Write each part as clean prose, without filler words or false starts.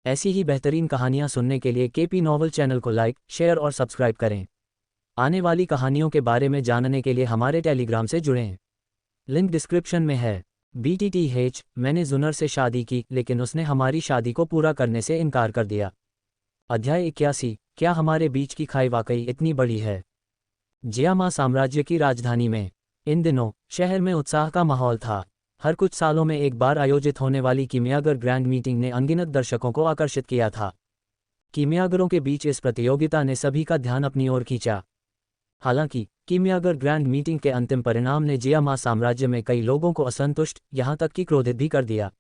ऐसी ही बेहतरीन कहानियाँ सुनने के लिए केपी नॉवल चैनल को लाइक, शेयर और सब्सक्राइब करें। आने वाली कहानियों के बारे में जानने के लिए हमारे टेलीग्राम से जुड़ें। लिंक डिस्क्रिप्शन में है। BTTH, मैंने जुनर से शादी की लेकिन उसने हमारी शादी को पूरा करने से इनकार कर दिया। अध्याय 81, क्या हमारे बीच की खाई वाकई इतनी बड़ी है? जियामा साम्राज्य की राजधानी में इन दिनों शहर में उत्साह का माहौल था। हर कुछ सालों में एक बार आयोजित होने वाली कीमियागर ग्रैंड मीटिंग ने अनगिनत दर्शकों को आकर्षित किया था। कीमियागरों के बीच इस प्रतियोगिता ने सभी का ध्यान अपनी ओर खींचा। हालांकि कीमियागर ग्रैंड मीटिंग के अंतिम परिणाम ने जियामा साम्राज्य में कई लोगों को असंतुष्ट, यहाँ तक कि क्रोधित भी कर दिया।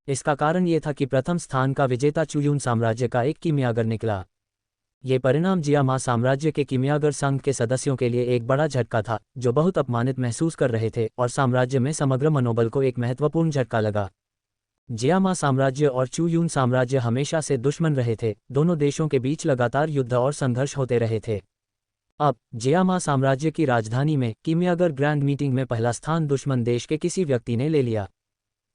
इसका कारण ये था कि प्रथम स्थान का विजेता चुयून साम्राज्य का एक कीमियागर निकला। ये परिणाम जियामा साम्राज्य के कीमियागर संघ के सदस्यों के लिए एक बड़ा झटका था, जो बहुत अपमानित महसूस कर रहे थे, और साम्राज्य में समग्र मनोबल को एक महत्वपूर्ण झटका लगा। जियामा साम्राज्य और चुयून साम्राज्य हमेशा से दुश्मन रहे थे। दोनों देशों के बीच लगातार युद्ध और संघर्ष होते रहे थे। अब जियामा साम्राज्य की राजधानी में कीमियागर ग्रैंड मीटिंग में पहला स्थान दुश्मन देश के किसी व्यक्ति ने ले लिया।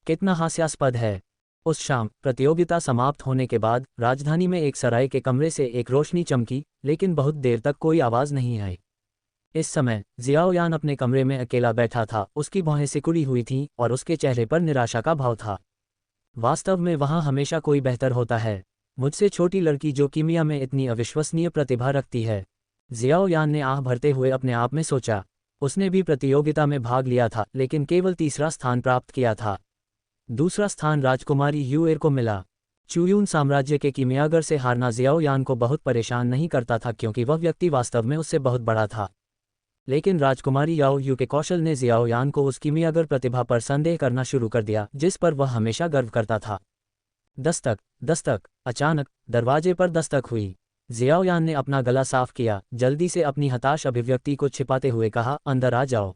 कितना हास्यास्पद है। उस शाम प्रतियोगिता समाप्त होने के बाद राजधानी में एक सराय के कमरे से एक रोशनी चमकी, लेकिन बहुत देर तक कोई आवाज नहीं आई। इस समय जियाओयान अपने कमरे में अकेला बैठा था। उसकी भौहें सिकुड़ी हुई थीं और उसके चेहरे पर निराशा का भाव था। वास्तव में वहां हमेशा कोई बेहतर होता है। मुझसे छोटी लड़की जो कीमिया में इतनी अविश्वसनीय प्रतिभा रखती है। जियाओयान ने आह भरते हुए अपने आप में सोचा। उसने भी प्रतियोगिता में भाग लिया था, लेकिन केवल तीसरा स्थान प्राप्त किया था। दूसरा स्थान राजकुमारी यूएर को मिला। चुयून साम्राज्य के कीमियागर से हारना जियाओयान को बहुत परेशान नहीं करता था, क्योंकि वह व्यक्ति वास्तव में उससे बहुत बड़ा था। लेकिन राजकुमारी याओ यू के कौशल ने जियाओयान को उस कीमियागर प्रतिभा पर संदेह करना शुरू कर दिया, जिस पर वह हमेशा गर्व करता था। दस्तक दस्तक। अचानक दरवाजे पर दस्तक हुई। जियाओयान ने अपना गला साफ किया, जल्दी से अपनी हताश अभिव्यक्ति को छिपाते हुए कहा, अंदर आ जाओ।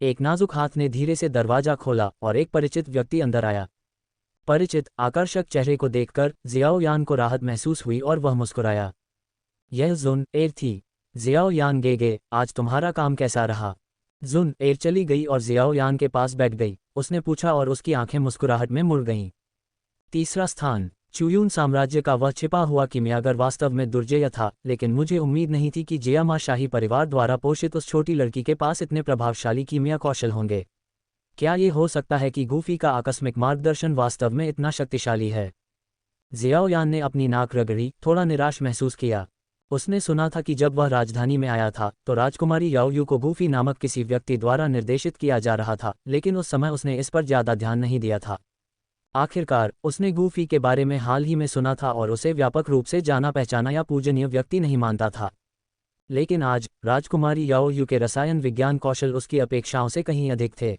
एक नाजुक हाथ ने धीरे से दरवाजा खोला और एक परिचित व्यक्ति अंदर आया। परिचित आकर्षक चेहरे को देखकर जियाओयान को राहत महसूस हुई और वह मुस्कुराया। यह जुन एर थी। जियाओयान गे, आज तुम्हारा काम कैसा रहा? जुन एर चली गई और जियाओयान के पास बैठ गई। उसने पूछा और उसकी आंखें मुस्कुराहट में मुड़ गईं। तीसरा स्थान। चुयून साम्राज्य का वह छिपा हुआ कीमियागर वास्तव में दुर्जेय था, लेकिन मुझे उम्मीद नहीं थी कि जियामा शाही परिवार द्वारा पोषित उस छोटी लड़की के पास इतने प्रभावशाली कीमिया कौशल होंगे। क्या ये हो सकता है कि गूफी का आकस्मिक मार्गदर्शन वास्तव में इतना शक्तिशाली है? जियाओयान ने अपनी नाक रगड़ी, थोड़ा निराश महसूस किया। उसने सुना था कि जब वह राजधानी में आया था तो राजकुमारी याओयू को गूफी नामक किसी व्यक्ति द्वारा निर्देशित किया जा रहा था, लेकिन उस समय उसने इस पर ज्यादा ध्यान नहीं दिया था। आखिरकार उसने गूफी के बारे में हाल ही में सुना था और उसे व्यापक रूप से जाना पहचाना या पूजनीय व्यक्ति नहीं मानता था। लेकिन आज राजकुमारी याओ यू के रसायन विज्ञान कौशल उसकी अपेक्षाओं से कहीं अधिक थे।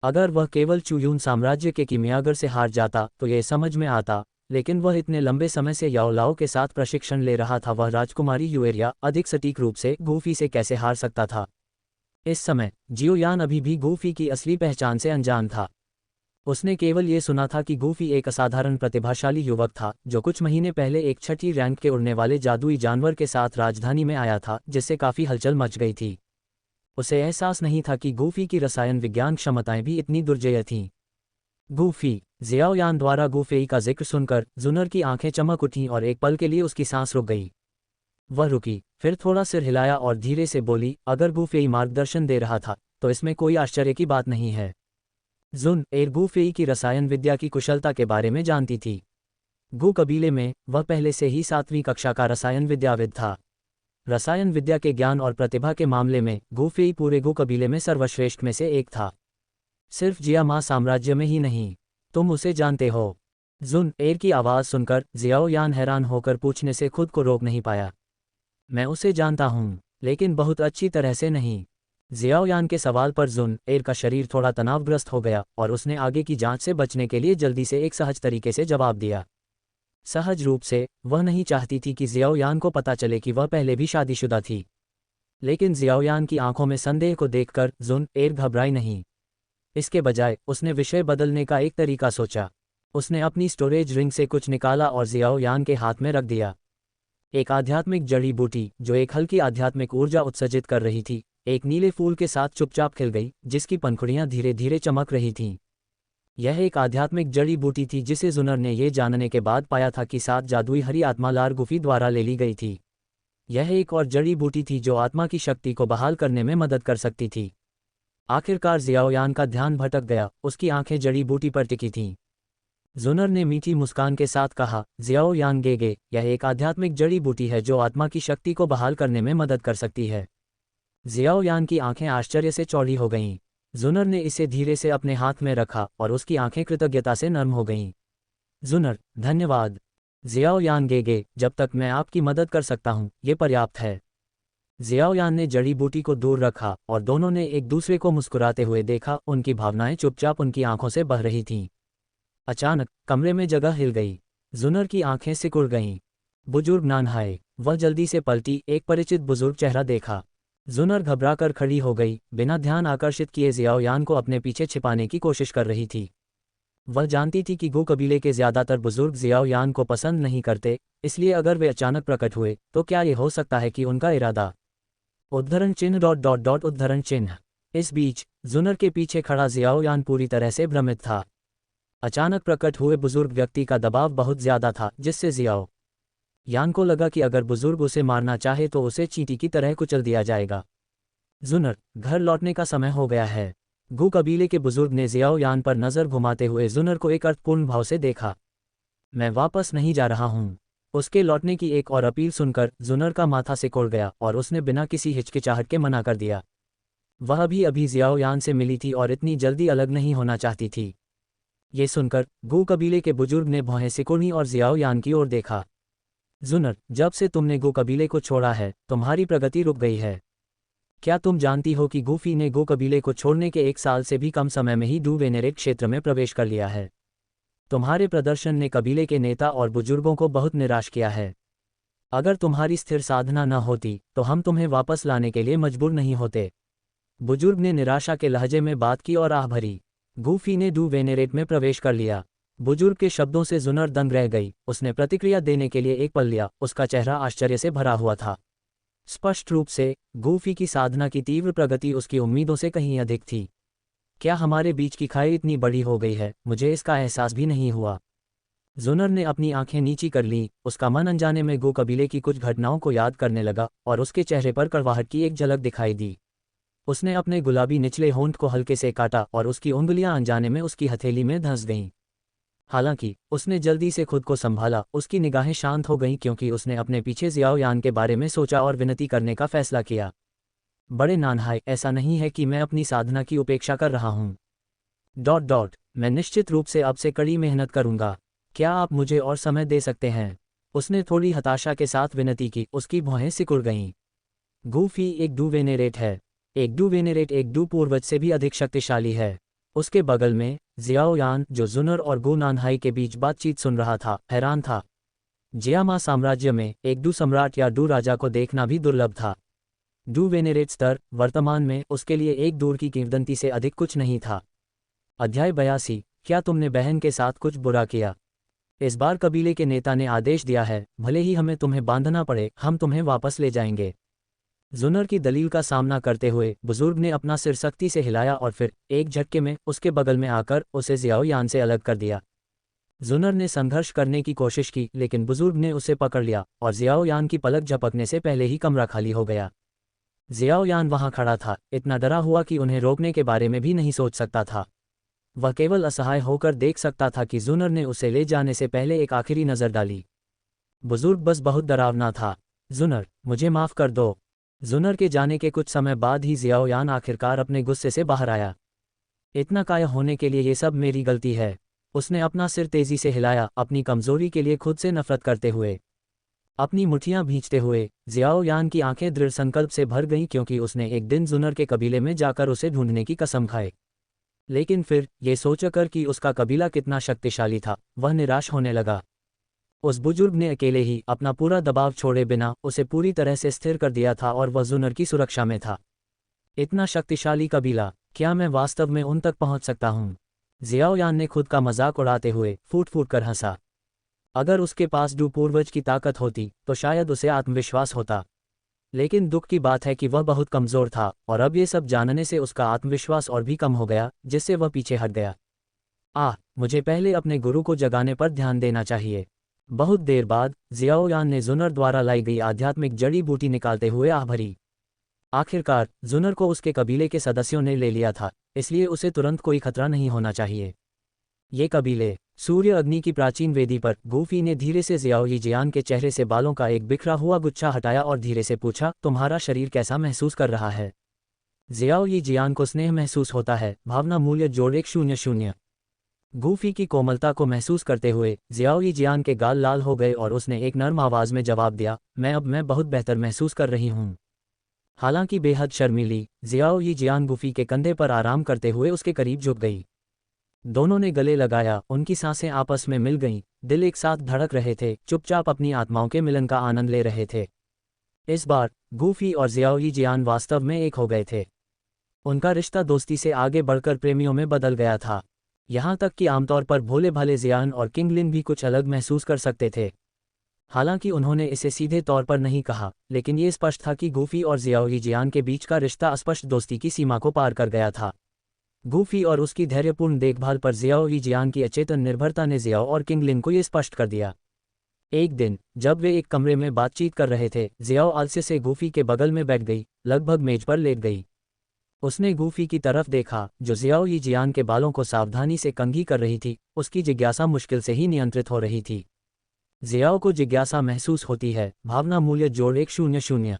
अगर वह केवल चुयून साम्राज्य के कीमियागर से हार जाता तो यह समझ में आता, लेकिन वह इतने लंबे समय से याओ लाओ के साथ प्रशिक्षण ले रहा था। वह राजकुमारी यूएरिया अधिक सटीक रूप से गूफी से कैसे हार सकता था? इस समय जियोयान अभी भी गूफी की असली पहचान से अनजान था। उसने केवल ये सुना था कि गूफी एक असाधारण प्रतिभाशाली युवक था, जो कुछ महीने पहले एक छठी रैंक के उड़ने वाले जादुई जानवर के साथ राजधानी में आया था, जिससे काफी हलचल मच गई थी। उसे एहसास नहीं था कि गूफी की रसायन विज्ञान क्षमताएं भी इतनी दुर्जेय थीं। गूफी। जियाओयान द्वारा गूफेई का जिक्र सुनकर जुनर की आंखें चमक उठीं और एक पल के लिए उसकी सांस रुक गई। वह रुकी, फिर थोड़ा सिर हिलाया और धीरे से बोली, अगर गूफेई मार्गदर्शन दे रहा था तो इसमें कोई आश्चर्य की बात नहीं है। जुन एर गूफेई की रसायन विद्या की कुशलता के बारे में जानती थी। गू कबीले में वह पहले से ही 7वीं कक्षा का रसायन विद्याविद था। रसायन विद्या के ज्ञान और प्रतिभा के मामले में गूफेई पूरे गू कबीले में सर्वश्रेष्ठ में से एक था। सिर्फ जियामा साम्राज्य में ही नहीं। तुम उसे जानते हो? जुन एर की आवाज़ सुनकर जियाओयान हैरान होकर पूछने से खुद को रोक नहीं पाया। मैं उसे जानता हूँ, लेकिन बहुत अच्छी तरह से नहीं। जियाओयान के सवाल पर जुन एर का शरीर थोड़ा तनावग्रस्त हो गया और उसने आगे की जांच से बचने के लिए जल्दी से एक सहज तरीके से जवाब दिया। सहज रूप से वह नहीं चाहती थी कि जियाओयान को पता चले कि वह पहले भी शादीशुदा थी। लेकिन जियाओयान की आंखों में संदेह को देखकर जुन एर घबराई नहीं। इसके बजाय उसने विषय बदलने का एक तरीका सोचा। उसने अपनी स्टोरेज रिंग से कुछ निकाला और जियाओयान के हाथ में रख दिया। एक आध्यात्मिक जड़ी बूटी जो एक हल्की आध्यात्मिक ऊर्जा उत्सर्जित कर रही थी, एक नीले फूल के साथ चुपचाप खिल गई, जिसकी पंखुड़ियां धीरे धीरे चमक रही थीं। यह एक आध्यात्मिक जड़ी बूटी थी जिसे जुनर ने ये जानने के बाद पाया था कि 7 जादुई हरी आत्मा लार गुफी द्वारा ले ली गई थी। यह एक और जड़ी बूटी थी जो आत्मा की शक्ति को बहाल करने में मदद कर सकती थी। आखिरकार जियाओयान का ध्यान भटक गया, उसकी आंखें जड़ी बूटी पर टिकी थीं। जुनर ने मीठी मुस्कान के साथ कहा, जियाओयान गेगे, यह एक आध्यात्मिक जड़ी बूटी है जो आत्मा की शक्ति को बहाल करने में मदद कर सकती है। जियाओयान की आंखें आश्चर्य से चौड़ी हो गईं। जुनर ने इसे धीरे से अपने हाथ में रखा और उसकी आंखें कृतज्ञता से नर्म हो गईं। जुनर, धन्यवाद। जियाओयान गेगे, जब तक मैं आपकी मदद कर सकता हूँ, ये पर्याप्त है। जियाओयान ने जड़ी बूटी को दूर रखा और दोनों ने एक दूसरे को मुस्कुराते हुए देखा। उनकी भावनाएं चुपचाप उनकी आंखों से बह रही थीं। अचानक कमरे में जगह हिल गई। जुनर की आंखें सिकुड़ गईं। बुजुर्ग नानहाए। वह जल्दी से पलटी, एक परिचित बुजुर्ग चेहरा देखा। जुनर घबराकर खड़ी हो गई, बिना ध्यान आकर्षित किए जियाओयान को अपने पीछे छिपाने की कोशिश कर रही थी। वह जानती थी कि गो कबीले के ज्यादातर बुजुर्ग जियाओयान को पसंद नहीं करते, इसलिए अगर वे अचानक प्रकट हुए तो क्या ये हो सकता है कि उनका इरादा उद्धरण चिन्ह उद्धरण चिन्ह। इस बीच जुनर के पीछे खड़ा जियाओयान पूरी तरह से भ्रमित था। अचानक प्रकट हुए बुजुर्ग व्यक्ति का दबाव बहुत ज्यादा था, जिससे जियाओ यान को लगा कि अगर बुजुर्ग उसे मारना चाहे तो उसे चींटी की तरह कुचल दिया जाएगा। जुनर, घर लौटने का समय हो गया है। गु कबीले के बुजुर्ग ने जियाओयान पर नजर घुमाते हुए जुनर को एक अर्थपूर्ण भाव से देखा। मैं वापस नहीं जा रहा हूँ। उसके लौटने की एक और अपील सुनकर जुनर का माथा सिकोड़ गया और उसने बिना किसी हिचकिचाहट के मना कर दिया। वह अभी जियाओयान से मिली थी और इतनी जल्दी अलग नहीं होना चाहती थी। ये सुनकर गु कबीले के बुजुर्ग ने भौहें सिकोड़ी और जियाओयान की ओर देखा। जुनर, जब से तुमने गो कबीले को छोड़ा है, तुम्हारी प्रगति रुक गई है। क्या तुम जानती हो कि गुफी ने गो कबीले को छोड़ने के 1 साल से भी कम समय में ही डू वेनेरेट क्षेत्र में प्रवेश कर लिया है। तुम्हारे प्रदर्शन ने कबीले के नेता और बुजुर्गों को बहुत निराश किया है। अगर तुम्हारी स्थिर साधना न होती तो हम तुम्हें वापस लाने के लिए मजबूर नहीं होते। बुजुर्ग ने निराशा के लहजे में बात की और आह भरी। गुफी ने डू वेनेरेट में प्रवेश कर लिया। बुजुर्ग के शब्दों से जुनर दंग रह गई। उसने प्रतिक्रिया देने के लिए एक पल लिया, उसका चेहरा आश्चर्य से भरा हुआ था। स्पष्ट रूप से गुफी की साधना की तीव्र प्रगति उसकी उम्मीदों से कहीं अधिक थी। क्या हमारे बीच की खाई इतनी बड़ी हो गई है, मुझे इसका एहसास भी नहीं हुआ। जुनर ने अपनी आंखें नीची कर लीं, उसका मन अनजाने में गो कबीले की कुछ घटनाओं को याद करने लगा और उसके चेहरे पर कड़वाहट की एक झलक दिखाई दी। उसने अपने गुलाबी निचले होंठ को हल्के से काटा और उसकी उंगलियां अनजाने में उसकी हथेली में धंस गईं। हालांकि उसने जल्दी से खुद को संभाला, उसकी निगाहें शांत हो गईं क्योंकि उसने अपने पीछे जियाओयान के बारे में सोचा और विनती करने का फैसला किया। बड़े नानहाई, ऐसा नहीं है कि मैं अपनी साधना की उपेक्षा कर रहा हूँ। मैं निश्चित रूप से अब से कड़ी मेहनत करूंगा। क्या आप मुझे और समय दे सकते हैं? उसने थोड़ी हताशा के साथ विनती की। उसकी भौहें सिकुड़ गईं। गुफी एक डू वेनेरेट है। एक डू वेनेरेट एक डू पूर्वज से भी अधिक शक्तिशाली है। उसके बगल में जियाओयान, जो जुनर और गो नानहाई के बीच बातचीत सुन रहा था, हैरान था। जियामा साम्राज्य में एक डू सम्राट या डू राजा को देखना भी दुर्लभ था। डू वेनेरेट स्तर वर्तमान में उसके लिए एक दूर की किंवदंती से अधिक कुछ नहीं था। अध्याय 82। क्या तुमने बहन के साथ कुछ बुरा किया? इस बार कबीले के नेता ने आदेश दिया है, भले ही हमें तुम्हें बांधना पड़े, हम तुम्हें वापस ले जाएंगे। जुनर की दलील का सामना करते हुए बुजुर्ग ने अपना सिर सख्ती से हिलाया और फिर एक झटके में उसके बगल में आकर उसे जियाओयान से अलग कर दिया। जुनर ने संघर्ष करने की कोशिश की, लेकिन बुजुर्ग ने उसे पकड़ लिया और जियाओयान की पलक झपकने से पहले ही कमरा खाली हो गया। जियाओयान वहां खड़ा था, इतना डरा हुआ कि उन्हें रोकने के बारे में भी नहीं सोच सकता था। वह केवल असहाय होकर देख सकता था कि जुनर ने उसे ले जाने से पहले एक आखिरी नज़र डाली। बुजुर्ग बस बहुत डरावना था। जुनर, मुझे माफ़ कर दो। जुनर के जाने के कुछ समय बाद ही जियाओयान आखिरकार अपने गुस्से से बाहर आया। इतना काया होने के लिए ये सब मेरी गलती है। उसने अपना सिर तेजी से हिलाया, अपनी कमजोरी के लिए खुद से नफरत करते हुए। अपनी मुठ्ठियां भींचते हुए जियाओयान की आंखें दृढ़ संकल्प से भर गईं क्योंकि उसने एक दिन जुनर के कबीले में जाकर उसे ढूंढने की कसम खाई। लेकिन फिर ये सोचकर कि उसका कबीला कितना शक्तिशाली था, वह निराश होने लगा। उस बुजुर्ग ने अकेले ही अपना पूरा दबाव छोड़े बिना उसे पूरी तरह से स्थिर कर दिया था और वह जुनर की सुरक्षा में था। इतना शक्तिशाली कबीला, क्या मैं वास्तव में उन तक पहुंच सकता हूं? जियाओयान ने खुद का मजाक उड़ाते हुए फूट फूट कर हंसा। अगर उसके पास डू पूर्वज की ताकत होती तो शायद उसे आत्मविश्वास होता, लेकिन दुख की बात है कि वह बहुत कमज़ोर था और अब ये सब जानने से उसका आत्मविश्वास और भी कम हो गया, जिससे वह पीछे हट गया। मुझे पहले अपने गुरु को जगाने पर ध्यान देना चाहिए। बहुत देर बाद जियाओयान ने जुनर द्वारा लाई गई आध्यात्मिक जड़ी बूटी निकालते हुए आह भरी। आखिरकार जुनर को उसके कबीले के सदस्यों ने ले लिया था, इसलिए उसे तुरंत कोई खतरा नहीं होना चाहिए। ये कबीले सूर्य अग्नि की प्राचीन वेदी पर गूफी ने धीरे से जियाओ जियान के चेहरे से बालों का एक बिखरा हुआ गुच्छा हटाया और धीरे से पूछा, तुम्हारा शरीर कैसा महसूस कर रहा है? जियाओ जियान को स्नेह महसूस होता है। भावना मूल्य जोड़ 100। गूफी की कोमलता को महसूस करते हुए जियाओ जियान के गाल लाल हो गए और उसने एक नर्म आवाज में जवाब दिया, मैं बहुत बेहतर महसूस कर रही हूँ। हालांकि बेहद शर्मीली, जियाओ जियान गूफी के कंधे पर आराम करते हुए उसके करीब झुक गई। दोनों ने गले लगाया, उनकी सांसें आपस में मिल गईं, दिल एक साथ धड़क रहे थे, चुपचाप अपनी आत्माओं के मिलन का आनंद ले रहे थे। इस बार गूफी और जियाओ जियान वास्तव में एक हो गए थे। उनका रिश्ता दोस्ती से आगे बढ़कर प्रेमियों में बदल गया था। यहाँ तक कि आमतौर पर भोले भाले जियान और किंगलिन भी कुछ अलग महसूस कर सकते थे। हालांकि उन्होंने इसे सीधे तौर पर नहीं कहा, लेकिन ये स्पष्ट था कि गूफी और जियाओ जियान के बीच का रिश्ता अस्पष्ट दोस्ती की सीमा को पार कर गया था। गूफी और उसकी धैर्यपूर्ण देखभाल पर जियाओ जियान की अचेतन निर्भरता ने जियाओ और किंगलिन को ये स्पष्ट कर दिया। एक दिन जब वे एक कमरे में बातचीत कर रहे थे, जियाओ आलस्य से गूफी के बगल में बैठ गई, लगभग मेज पर लेट गई। उसने गूफी की तरफ देखा, जो जियाओ जियान के बालों को सावधानी से कंघी कर रही थी। उसकी जिज्ञासा मुश्किल से ही नियंत्रित हो रही थी। जियाओ को जिज्ञासा महसूस होती है। भावना मूल्य जोड़ 100।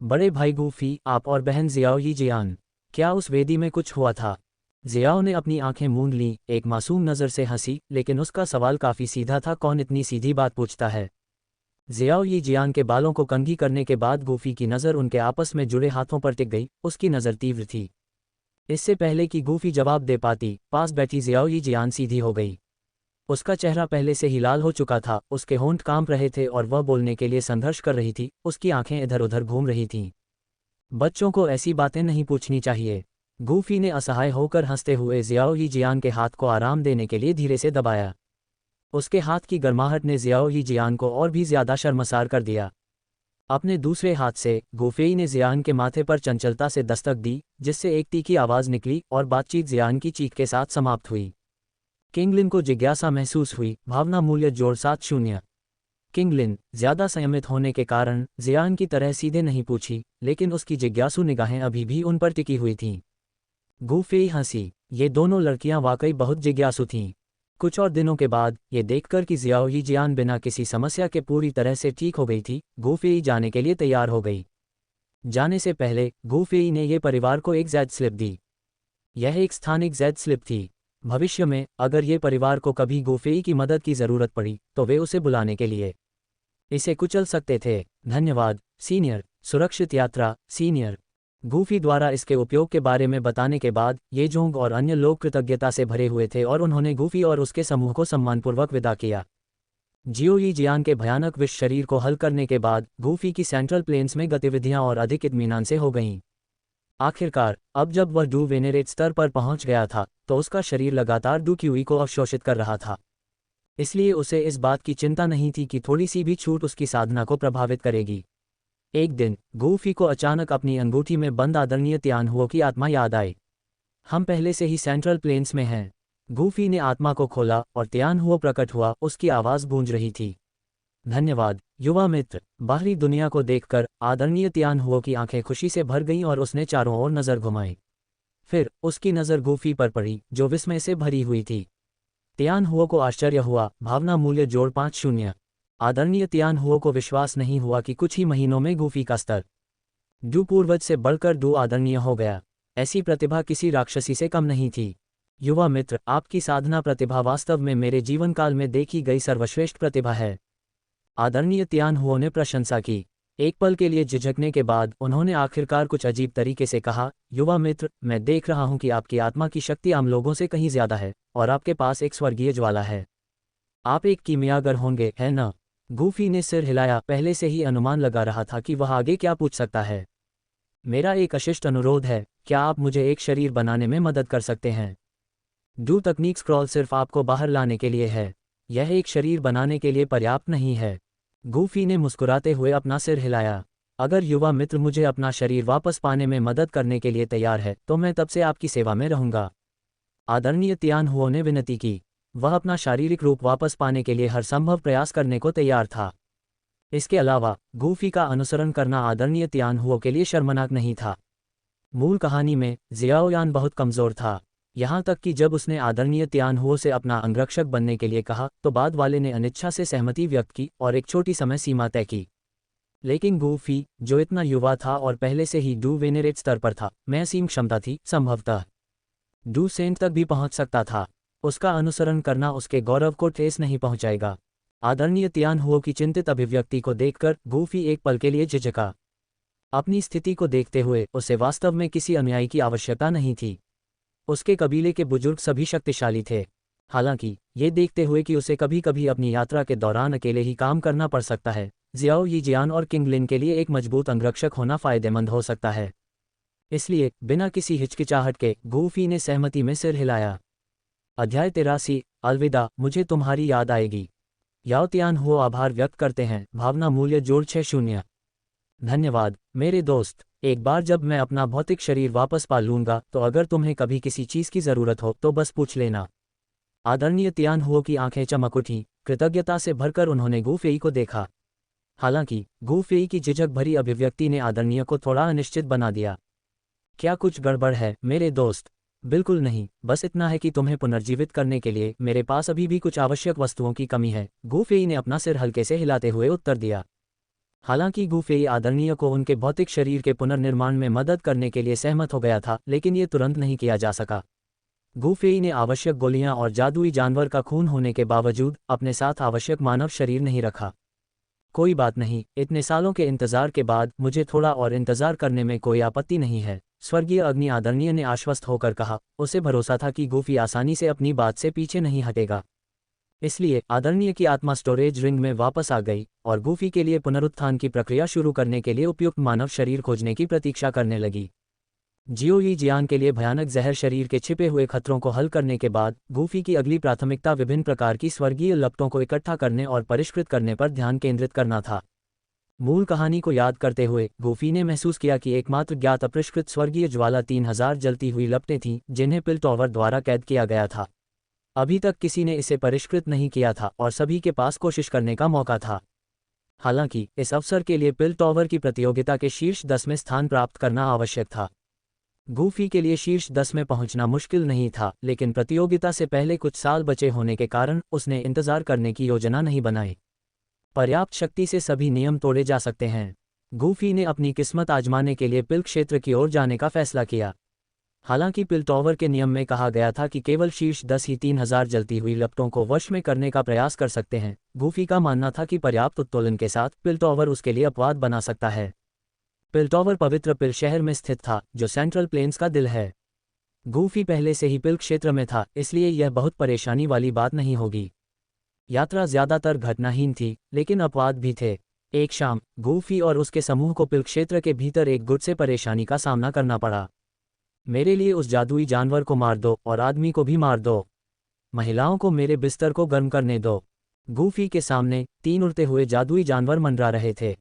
बड़े भाई गूफी, आप और बहन जियाओ जियान, क्या उस वेदी में कुछ हुआ था? जियाओ ने अपनी आंखें मूंद लीं, एक मासूम नज़र से हंसी, लेकिन उसका सवाल काफ़ी सीधा था। कौन इतनी सीधी बात पूछता है? जियाओ जियान के बालों को कंघी करने के बाद गूफी की नज़र उनके आपस में जुड़े हाथों पर टिक गई। उसकी नज़र तीव्र थी। इससे पहले कि गूफी जवाब दे पाती, पास बैठी जियाओ जियान सीधी हो गई। उसका चेहरा पहले से ही लाल हो चुका था, उसके होंठ कांप रहे थे और वह बोलने के लिए संघर्ष कर रही थी। उसकी आंखें इधर उधर घूम रही थीं। बच्चों को ऐसी बातें नहीं पूछनी चाहिए। गूफी ने असहाय होकर हंसते हुए जियाओ जियान के हाथ को आराम देने के लिए धीरे से दबाया। उसके हाथ की गर्माहट ने जियाओ जियान को और भी ज्यादा शर्मसार कर दिया। अपने दूसरे हाथ से गूफी ने जियान के माथे पर चंचलता से दस्तक दी, जिससे एक तीखी आवाज़ निकली और बातचीत जियान की चीख के साथ समाप्त हुई। किंगलिन को जिज्ञासा महसूस हुई। भावना मूल्य जोड़ 70। किंगलिन ज्यादा संयमित होने के कारण जियान की तरह सीधे नहीं पूछी, लेकिन उसकी जिज्ञासु निगाहें अभी भी उन पर टिकी हुई थीं। गूफी हंसी। ये दोनों लड़कियां वाकई बहुत जिज्ञासु थीं। कुछ और दिनों के बाद ये देखकर कि जियाओ जियान बिना किसी समस्या के पूरी तरह से ठीक हो गई थी, गूफी जाने के लिए तैयार हो गई। जाने से पहले गूफी ने ये परिवार को एक ज़ेड स्लिप दी। यह एक स्थानिक ज़ेड स्लिप थी। भविष्य में अगर ये परिवार को कभी गूफी की मदद की ज़रूरत पड़ी तो वे उसे बुलाने के लिए इसे कुचल सकते थे। धन्यवाद सीनियर। सुरक्षित यात्रा सीनियर। गूफी द्वारा इसके उपयोग के बारे में बताने के बाद ये जोंग और अन्य लोग कृतज्ञता से भरे हुए थे और उन्होंने गूफी और उसके समूह को सम्मानपूर्वक विदा किया। जियाओ जियान के भयानक विष शरीर को हल करने के बाद गूफी की सेंट्रल प्लेन्स में गतिविधियां और अधिक इत्मीनान से हो गईं। आखिरकार अब जब वह डू वेनेरेट स्तर पर पहुंच गया था तो उसका शरीर लगातार डू क्यूई को अवशोषित कर रहा था। इसलिए उसे इस बात की चिंता नहीं थी कि थोड़ी सी भी छूट उसकी साधना को प्रभावित करेगी। एक दिन गूफी को अचानक अपनी अंगूठी में बंद आदरणीय तियानहुओ की आत्मा याद आई। हम पहले से ही सेंट्रल प्लेन्स में हैं। गूफी ने आत्मा को खोला और तियानहुओ प्रकट हुआ। उसकी आवाज़ गूंज रही थी, धन्यवाद युवा मित्र। बाहरी दुनिया को देखकर आदरणीय तियानहुओ की आंखें खुशी से भर गईं और उसने चारों ओर नज़र घुमाई। फिर उसकी नज़र गूफी पर पड़ी, जो विस्मय से भरी हुई थी। तियानहुओ को आश्चर्य हुआ। भावना मूल्य जोड़ 50। आदरणीय तियानहुओ को विश्वास नहीं हुआ कि कुछ ही महीनों में गूफी का स्तर डू पूर्वज से बढ़कर डू आदरणीय हो गया। ऐसी प्रतिभा किसी राक्षसी से कम नहीं थी। युवा मित्र, आपकी साधना प्रतिभा वास्तव में मेरे जीवन काल में देखी गई सर्वश्रेष्ठ प्रतिभा है। आदरणीय तियानहुओ ने प्रशंसा की। एक पल के लिए झिझकने के बाद उन्होंने आखिरकार कुछ अजीब तरीके से कहा, युवा मित्र, मैं देख रहा हूं कि आपकी आत्मा की शक्ति आम लोगों से कहीं ज्यादा है और आपके पास एक स्वर्गीय ज्वाला है। आप एक कीमियागर होंगे, है न? गूफी ने सिर हिलाया। पहले से ही अनुमान लगा रहा था कि वह आगे क्या पूछ सकता है। मेरा एक अशिष्ट अनुरोध है, क्या आप मुझे एक शरीर बनाने में मदद कर सकते हैं? डू तकनीक स्क्रॉल सिर्फ आपको बाहर लाने के लिए है, यह एक शरीर बनाने के लिए पर्याप्त नहीं है। गूफी ने मुस्कुराते हुए अपना सिर हिलाया। अगर युवा मित्र मुझे अपना शरीर वापस पाने में मदद करने के लिए तैयार है तो मैं तब से आपकी सेवा में रहूंगा। आदरणीय तियान हुओ ने विनती की। वह अपना शारीरिक रूप वापस पाने के लिए हर संभव प्रयास करने को तैयार था। इसके अलावा गूफी का अनुसरण करना आदरणीय तियान हुओ के लिए शर्मनाक नहीं था। मूल कहानी में जियाओयान बहुत कमज़ोर था, यहाँ तक कि जब उसने आदरणीय तियान हुओ से अपना अंगरक्षक बनने के लिए कहा तो बाद वाले ने अनिच्छा से सहमति व्यक्त की और एक छोटी समय सीमा तय की। लेकिन गूफी, जो इतना युवा था और पहले से ही डू वेनेरेट स्तर पर था, में असीम क्षमता थी, संभवतः डू सेंट तक भी पहुंच सकता था। उसका अनुसरण करना उसके गौरव को ठेस नहीं पहुंचाएगा। आदरणीय तियान हुओ की चिंतित अभिव्यक्ति को देखकर गूफी एक पल के लिए झिझका। अपनी स्थिति को देखते हुए उसे वास्तव में किसी अनुयायी की आवश्यकता नहीं थी। उसके कबीले के बुजुर्ग सभी शक्तिशाली थे। हालांकि ये देखते हुए कि उसे कभी कभी अपनी यात्रा के दौरान अकेले ही काम करना पड़ सकता है, जियाओ यीजियान और किंग लिन के लिए एक मजबूत अंगरक्षक होना फायदेमंद हो सकता है। इसलिए बिना किसी हिचकिचाहट के गूफी ने सहमति में सिर हिलाया। अध्याय 83। अलविदा, मुझे तुम्हारी याद आएगी। याओ तियान हुओ आभार व्यक्त करते हैं। भावना मूल्य जोड़ 60। धन्यवाद मेरे दोस्त। एक बार जब मैं अपना भौतिक शरीर वापस पा लूंगा तो अगर तुम्हें कभी किसी चीज़ की ज़रूरत हो तो बस पूछ लेना। आदरणीय तियान हुओ की आंखें चमक उठीं। कृतज्ञता से भरकर उन्होंने गूफेई को देखा। हालांकि गूफेई की झिझक भरी अभिव्यक्ति ने आदरणीय को थोड़ा अनिश्चित बना दिया। क्या कुछ गड़बड़ है मेरे दोस्त? बिल्कुल नहीं, बस इतना है कि तुम्हें पुनर्जीवित करने के लिए मेरे पास अभी भी कुछ आवश्यक वस्तुओं की कमी है, गूफेई ने अपना सिर हल्के से हिलाते हुए उत्तर दिया। हालांकि गूफेई आदरणीय को उनके भौतिक शरीर के पुनर्निर्माण में मदद करने के लिए सहमत हो गया था, लेकिन ये तुरंत नहीं किया जा सका। गूफेई ने आवश्यक गोलियां और जादुई जानवर का खून होने के बावजूद अपने साथ आवश्यक मानव शरीर नहीं रखा। कोई बात नहीं, इतने सालों के इंतजार के बाद मुझे थोड़ा और इंतजार करने में कोई आपत्ति नहीं है, स्वर्गीय अग्नि आदरणीय ने आश्वस्त होकर कहा। उसे भरोसा था कि गूफी आसानी से अपनी बात से पीछे नहीं हटेगा। इसलिए आदरणीय की आत्मा स्टोरेज रिंग में वापस आ गई और गूफी के लिए पुनरुत्थान की प्रक्रिया शुरू करने के लिए उपयुक्त मानव शरीर खोजने की प्रतीक्षा करने लगी। जियो यीजियान के लिए भयानक जहर शरीर के छिपे हुए खतरों को हल करने के बाद गूफी की अगली प्राथमिकता विभिन्न प्रकार की स्वर्गीय लपटों को इकट्ठा करने और परिष्कृत करने पर ध्यान केंद्रित करना था। मूल कहानी को याद करते हुए गूफी ने महसूस किया कि एकमात्र ज्ञात अपरिष्कृत स्वर्गीय ज्वाला 3000 जलती हुई लपटें थीं जिन्हें पिलटॉवर द्वारा कैद किया गया था। अभी तक किसी ने इसे परिष्कृत नहीं किया था और सभी के पास कोशिश करने का मौका था। हालांकि इस अवसर के लिए पिलटॉवर की प्रतियोगिता के शीर्ष 10 में स्थान प्राप्त करना आवश्यक था। गूफी के लिए शीर्ष 10 में पहुंचना मुश्किल नहीं था, लेकिन प्रतियोगिता से पहले कुछ साल बचे होने के कारण उसने इंतजार करने की योजना नहीं बनाई। पर्याप्त शक्ति से सभी नियम तोड़े जा सकते हैं। गूफी ने अपनी किस्मत आजमाने के लिए पिल क्षेत्र की ओर जाने का फैसला किया। हालांकि पिलटॉवर के नियम में कहा गया था कि केवल शीर्ष 10 ही 3000 जलती हुई लपटों को वश में करने का प्रयास कर सकते हैं। गूफी का मानना था कि पर्याप्त उत्तोलन के साथ पिलटॉवर उसके लिए अपवाद बना सकता है। पिलटॉवर पवित्र पिल शहर में स्थित था, जो सेंट्रल प्लेन्स का दिल है। गूफी पहले से ही पिल क्षेत्र में था, इसलिए यह बहुत परेशानी वाली बात नहीं होगी। यात्रा ज्यादातर घटनाहीन थी, लेकिन अपवाद भी थे। एक शाम गूफी और उसके समूह को पिल क्षेत्र के भीतर एक गुट से परेशानी का सामना करना पड़ा। मेरे लिए उस जादुई जानवर को मार दो और आदमी को भी मार दो। महिलाओं को मेरे बिस्तर को गर्म करने दो। गूफी के सामने 3 उड़ते हुए जादुई जानवर मंडरा रहे थे।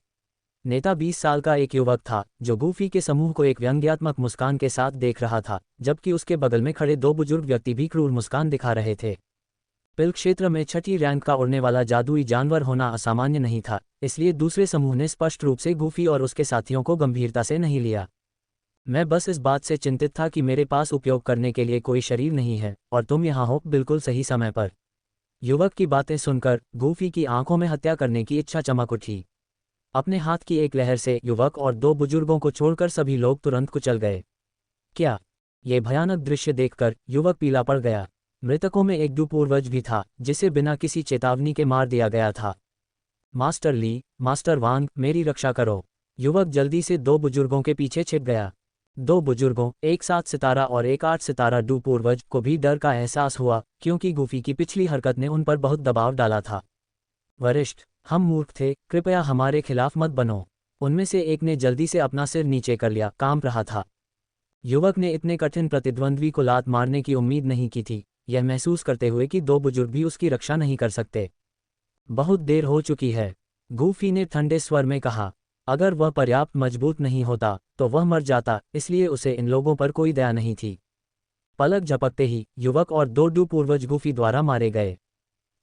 नेता 20 साल का एक युवक था, जो गूफी के समूह को एक व्यंग्यात्मक मुस्कान के साथ देख रहा था, जबकि उसके बगल में खड़े 2 बुजुर्ग व्यक्ति भी क्रूर मुस्कान दिखा रहे थे। पिल क्षेत्र में 6ठी रैंक का उड़ने वाला जादुई जानवर होना असामान्य नहीं था, इसलिए दूसरे समूह ने स्पष्ट रूप से गूफी और उसके साथियों को गंभीरता से नहीं लिया। मैं बस इस बात से चिंतित था कि मेरे पास उपयोग करने के लिए कोई शरीर नहीं है और तुम यहाँ हो बिल्कुल सही समय पर। युवक की बातें सुनकर गूफी की आंखों में हत्या करने की इच्छा चमक उठी। अपने हाथ की एक लहर से युवक और 2 बुजुर्गों को छोड़कर सभी लोग तुरंत कुचल गए। क्या? ये भयानक दृश्य देखकर युवक पीला पड़ गया। मृतकों में एक डू पूर्वज भी था, जिसे बिना किसी चेतावनी के मार दिया गया था। मास्टर ली, मास्टर वांग, मेरी रक्षा करो। युवक जल्दी से 2 बुजुर्गों के पीछे छिप गया। 2 बुजुर्गों, एक 7 सितारा और एक 8 सितारा डू पूर्वज को भी डर का एहसास हुआ, क्योंकि गूफी की पिछली हरकत ने उन पर बहुत दबाव डाला था। वरिष्ठ, हम मूर्ख थे, कृपया हमारे खिलाफ मत बनो। उनमें से एक ने जल्दी से अपना सिर नीचे कर लिया, काम रहा था। युवक ने इतने कठिन प्रतिद्वंद्वी को लात मारने की उम्मीद नहीं की थी, यह महसूस करते हुए कि 2 बुजुर्ग भी उसकी रक्षा नहीं कर सकते। बहुत देर हो चुकी है, गूफी ने ठंडे स्वर में कहा। अगर वह पर्याप्त मजबूत नहीं होता तो वह मर जाता, इसलिए उसे इन लोगों पर कोई दया नहीं थी। पलक झपकते ही युवक और 2 डू पूर्वज गूफी द्वारा मारे गए।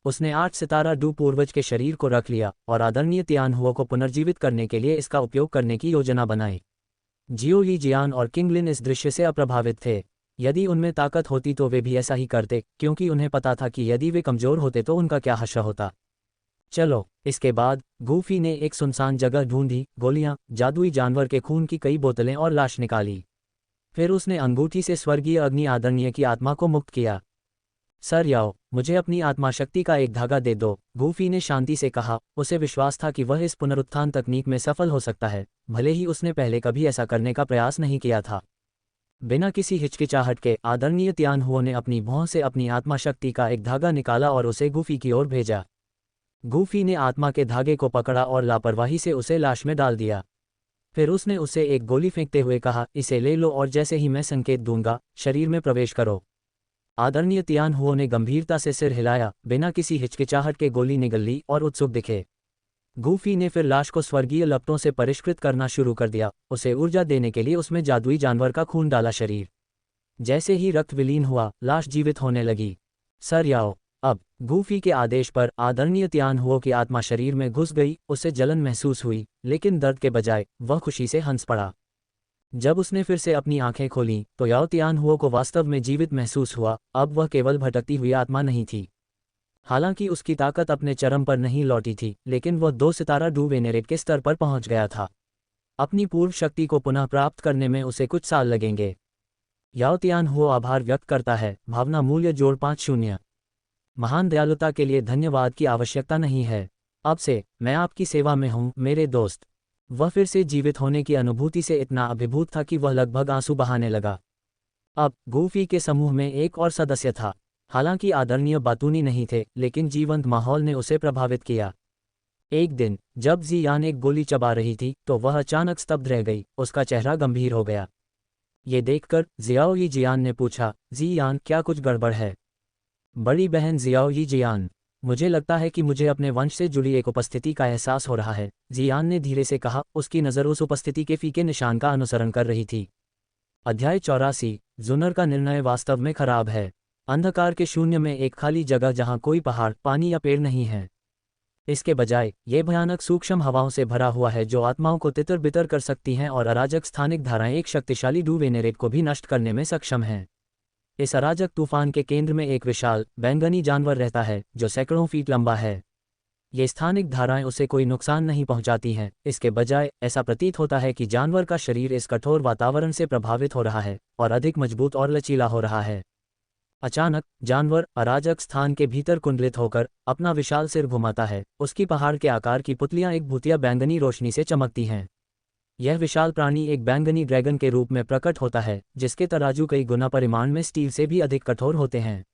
उसने 8 सितारा डू पूर्वज के शरीर को रख लिया और आदरणीय तियानहुओ को पुनर्जीवित करने के लिए इसका उपयोग करने की योजना बनाई। जियो यी जियान और किंग लिन इस दृश्य से अप्रभावित थे। यदि उनमें ताकत होती तो वे भी ऐसा ही करते, क्योंकि उन्हें पता था कि यदि वे कमजोर होते तो उनका क्या हश्र होता। चलो। इसके बाद गूफी ने एक सुनसान जगह ढूंढी, गोलियां, जादुई जानवर के खून की कई बोतलें और लाश निकाली। फिर उसने अंगूठी से स्वर्गीय अग्नि आदरणीय की आत्मा को मुक्त किया। सर याओ, मुझे अपनी आत्मा शक्ति का एक धागा दे दो, गूफी ने शांति से कहा। उसे विश्वास था कि वह इस पुनरुत्थान तकनीक में सफल हो सकता है, भले ही उसने पहले कभी ऐसा करने का प्रयास नहीं किया था। बिना किसी हिचकिचाहट के आदरणीय तियानहुओ ने अपनी भौं से अपनी आत्मा शक्ति का एक धागा निकाला और उसे गूफी की ओर भेजा। गूफी ने आत्मा के धागे को पकड़ा और लापरवाही से उसे लाश में डाल दिया। फिर उसने उसे एक गोली फेंकते हुए कहा, इसे ले लो और जैसे ही मैं संकेत दूंगा, शरीर में प्रवेश करो। आदरणीय तियानहुओ ने गंभीरता से सिर हिलाया, बिना किसी हिचकिचाहट के गोली निगल ली और उत्सुक दिखे। गूफी ने फिर लाश को स्वर्गीय लपटों से परिष्कृत करना शुरू कर दिया, उसे ऊर्जा देने के लिए उसमें जादुई जानवर का खून डाला। शरीर जैसे ही रक्त विलीन हुआ, लाश जीवित होने लगी। सर याओ, अब गूफी के आदेश पर आदरणीय तियानहुओ की आत्मा शरीर में घुस गई। उसे जलन महसूस हुई, लेकिन दर्द के बजाय वह खुशी से हंस पड़ा। जब उसने फिर से अपनी आंखें खोलीं तो याओ तियानहुओ को वास्तव में जीवित महसूस हुआ। अब वह केवल भटकती हुई आत्मा नहीं थी। हालांकि उसकी ताकत अपने चरम पर नहीं लौटी थी, लेकिन वह 2 सितारा डू वेनेरेट के स्तर पर पहुंच गया था। अपनी पूर्व शक्ति को पुनः प्राप्त करने में उसे कुछ साल लगेंगे। याओ तियानहुओ आभार व्यक्त करता है, भावना मूल्य जोड़ 50। महान दयालुता के लिए धन्यवाद की आवश्यकता नहीं है। अब से मैं आपकी सेवा में हूँ मेरे दोस्त। वह फिर से जीवित होने की अनुभूति से इतना अभिभूत था कि वह लगभग आंसू बहाने लगा। अब गूफी के समूह में एक और सदस्य था। हालांकि आदरणीय बातूनी नहीं थे, लेकिन जीवंत माहौल ने उसे प्रभावित किया। एक दिन जब जियान एक गोली चबा रही थी तो वह अचानक स्तब्ध रह गई। उसका चेहरा गंभीर हो गया। ये देखकर जियाओ यी जियान ने पूछा, जियान, क्या कुछ गड़बड़ है? बड़ी बहन जियाओ यी जियान, मुझे लगता है कि मुझे अपने वंश से जुड़ी एक उपस्थिति का एहसास हो रहा है, जियान ने धीरे से कहा। उसकी नज़र उस उपस्थिति के फीके निशान का अनुसरण कर रही थी। अध्याय 84। जुनर का निर्णय वास्तव में खराब है। अंधकार के शून्य में एक खाली जगह जहां कोई पहाड़, पानी या पेड़ नहीं है। इसके बजाय ये भयानक सूक्ष्म हवाओं से भरा हुआ है जो आत्माओं को तितर बितर कर सकती हैं और अराजक स्थानिक धाराएं एक शक्तिशाली डू वेनेरेट को भी नष्ट करने में सक्षम हैं। इस अराजक तूफान के केंद्र में एक विशाल बैंगनी जानवर रहता है जो सैकड़ों फीट लंबा है। ये स्थानिक धाराएं उसे कोई नुकसान नहीं पहुंचाती हैं। इसके बजाय ऐसा प्रतीत होता है कि जानवर का शरीर इस कठोर वातावरण से प्रभावित हो रहा है और अधिक मजबूत और लचीला हो रहा है। अचानक जानवर अराजक स्थान के भीतर कुंडलित होकर अपना विशाल सिर घुमाता है। उसकी पहाड़ के आकार की पुतलियां एक भूतिया बैंगनी रोशनी से चमकती हैं। यह विशाल प्राणी एक बैंगनी ड्रैगन के रूप में प्रकट होता है, जिसके तराजू कई गुना परिमाण में स्टील से भी अधिक कठोर होते हैं।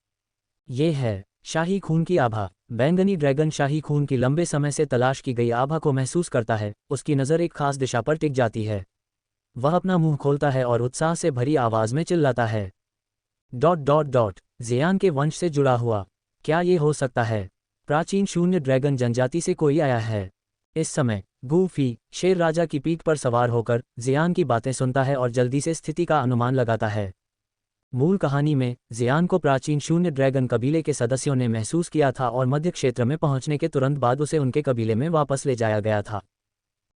ये है शाही खून की आभा। बैंगनी ड्रैगन शाही खून की लंबे समय से तलाश की गई आभा को महसूस करता है। उसकी नज़र एक खास दिशा पर टिक जाती है। वह अपना मुंह खोलता है और उत्साह से भरी आवाज में चिल्लाता है, जियान के वंश से जुड़ा हुआ। क्या ये हो सकता है? प्राचीन शून्य ड्रैगन जनजाति से कोई आया है। इस समय गूफी शेर राजा की पीठ पर सवार होकर जियान की बातें सुनता है और जल्दी से स्थिति का अनुमान लगाता है। मूल कहानी में जियान को प्राचीन शून्य ड्रैगन कबीले के सदस्यों ने महसूस किया था और मध्य क्षेत्र में पहुंचने के तुरंत बाद उसे उनके कबीले में वापस ले जाया गया था।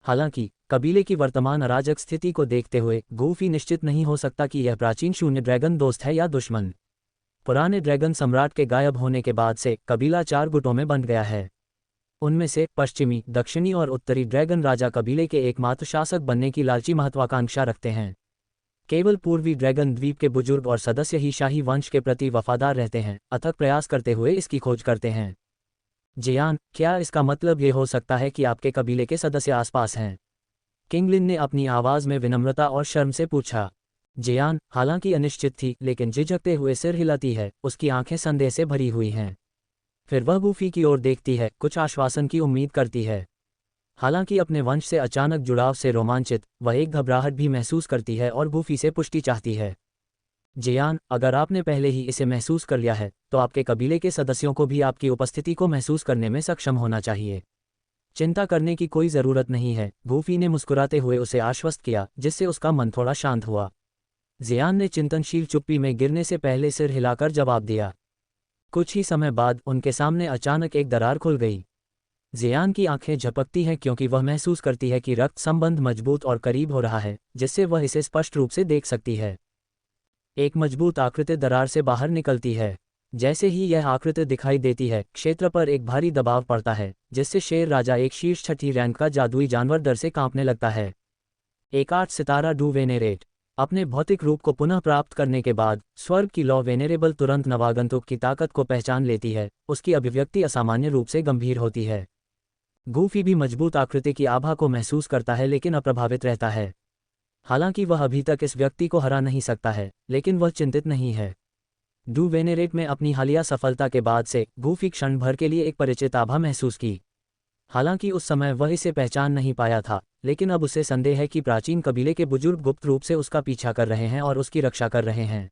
हालांकि कबीले की वर्तमान अराजक स्थिति को देखते हुए गूफी निश्चित नहीं हो सकता कि यह प्राचीन शून्य ड्रैगन दोस्त है या दुश्मन। पुराने ड्रैगन सम्राट के गायब होने के बाद से कबीला 4 गुटों में बंट गया है। उनमें से पश्चिमी, दक्षिणी और उत्तरी ड्रैगन राजा कबीले के एकमात्र शासक बनने की लालची महत्वाकांक्षा रखते हैं। केवल पूर्वी ड्रैगन द्वीप के बुजुर्ग और सदस्य ही शाही वंश के प्रति वफादार रहते हैं, अथक प्रयास करते हुए इसकी खोज करते हैं। जियान, क्या इसका मतलब ये हो सकता है कि आपके कबीले के सदस्य आसपास हैं? किंगलिन ने अपनी आवाज़ में विनम्रता और शर्म से पूछा। जियान, हालांकि अनिश्चित थी लेकिन झिझकते हुए सिर हिलाती है। उसकी आंखें संदेह से भरी हुई हैं। फिर वह गूफी की ओर देखती है, कुछ आश्वासन की उम्मीद करती है। हालांकि अपने वंश से अचानक जुड़ाव से रोमांचित, वह एक घबराहट भी महसूस करती है और गूफी से पुष्टि चाहती है। जियान, अगर आपने पहले ही इसे महसूस कर लिया है तो आपके कबीले के सदस्यों को भी आपकी उपस्थिति को महसूस करने में सक्षम होना चाहिए। चिंता करने की कोई ज़रूरत नहीं है, गूफी ने मुस्कुराते हुए उसे आश्वस्त किया, जिससे उसका मन थोड़ा शांत हुआ। जियान ने चिंतनशील चुप्पी में गिरने से पहले सिर हिलाकर जवाब दिया। कुछ ही समय बाद उनके सामने अचानक एक दरार खुल गई। जियान की आंखें झपकती हैं क्योंकि वह महसूस करती है कि रक्त संबंध मजबूत और करीब हो रहा है, जिससे वह इसे स्पष्ट रूप से देख सकती है। एक मजबूत आकृति दरार से बाहर निकलती है। जैसे ही यह आकृति दिखाई देती है, क्षेत्र पर एक भारी दबाव पड़ता है, जिससे शेर राजा एक शीर्ष छठी रैंक का जादुई जानवर डर से कांपने लगता है। एक 8 सितारा डू वेनेरेट। अपने भौतिक रूप को पुनः प्राप्त करने के बाद स्वर्ग की लॉ वेनेरेबल तुरंत नवागंतुक की ताकत को पहचान लेती है। उसकी अभिव्यक्ति असामान्य रूप से गंभीर होती है। गूफी भी मजबूत आकृति की आभा को महसूस करता है लेकिन अप्रभावित रहता है। हालांकि वह अभी तक इस व्यक्ति को हरा नहीं सकता है, लेकिन वह चिंतित नहीं है। डू वेनेरेट में अपनी हालिया सफलता के बाद से गूफी क्षण भर के लिए एक परिचित आभा महसूस की। हालांकि उस समय वह इसे पहचान नहीं पाया था, लेकिन अब उसे संदेह है कि प्राचीन कबीले के बुजुर्ग गुप्त रूप से उसका पीछा कर रहे हैं और उसकी रक्षा कर रहे हैं।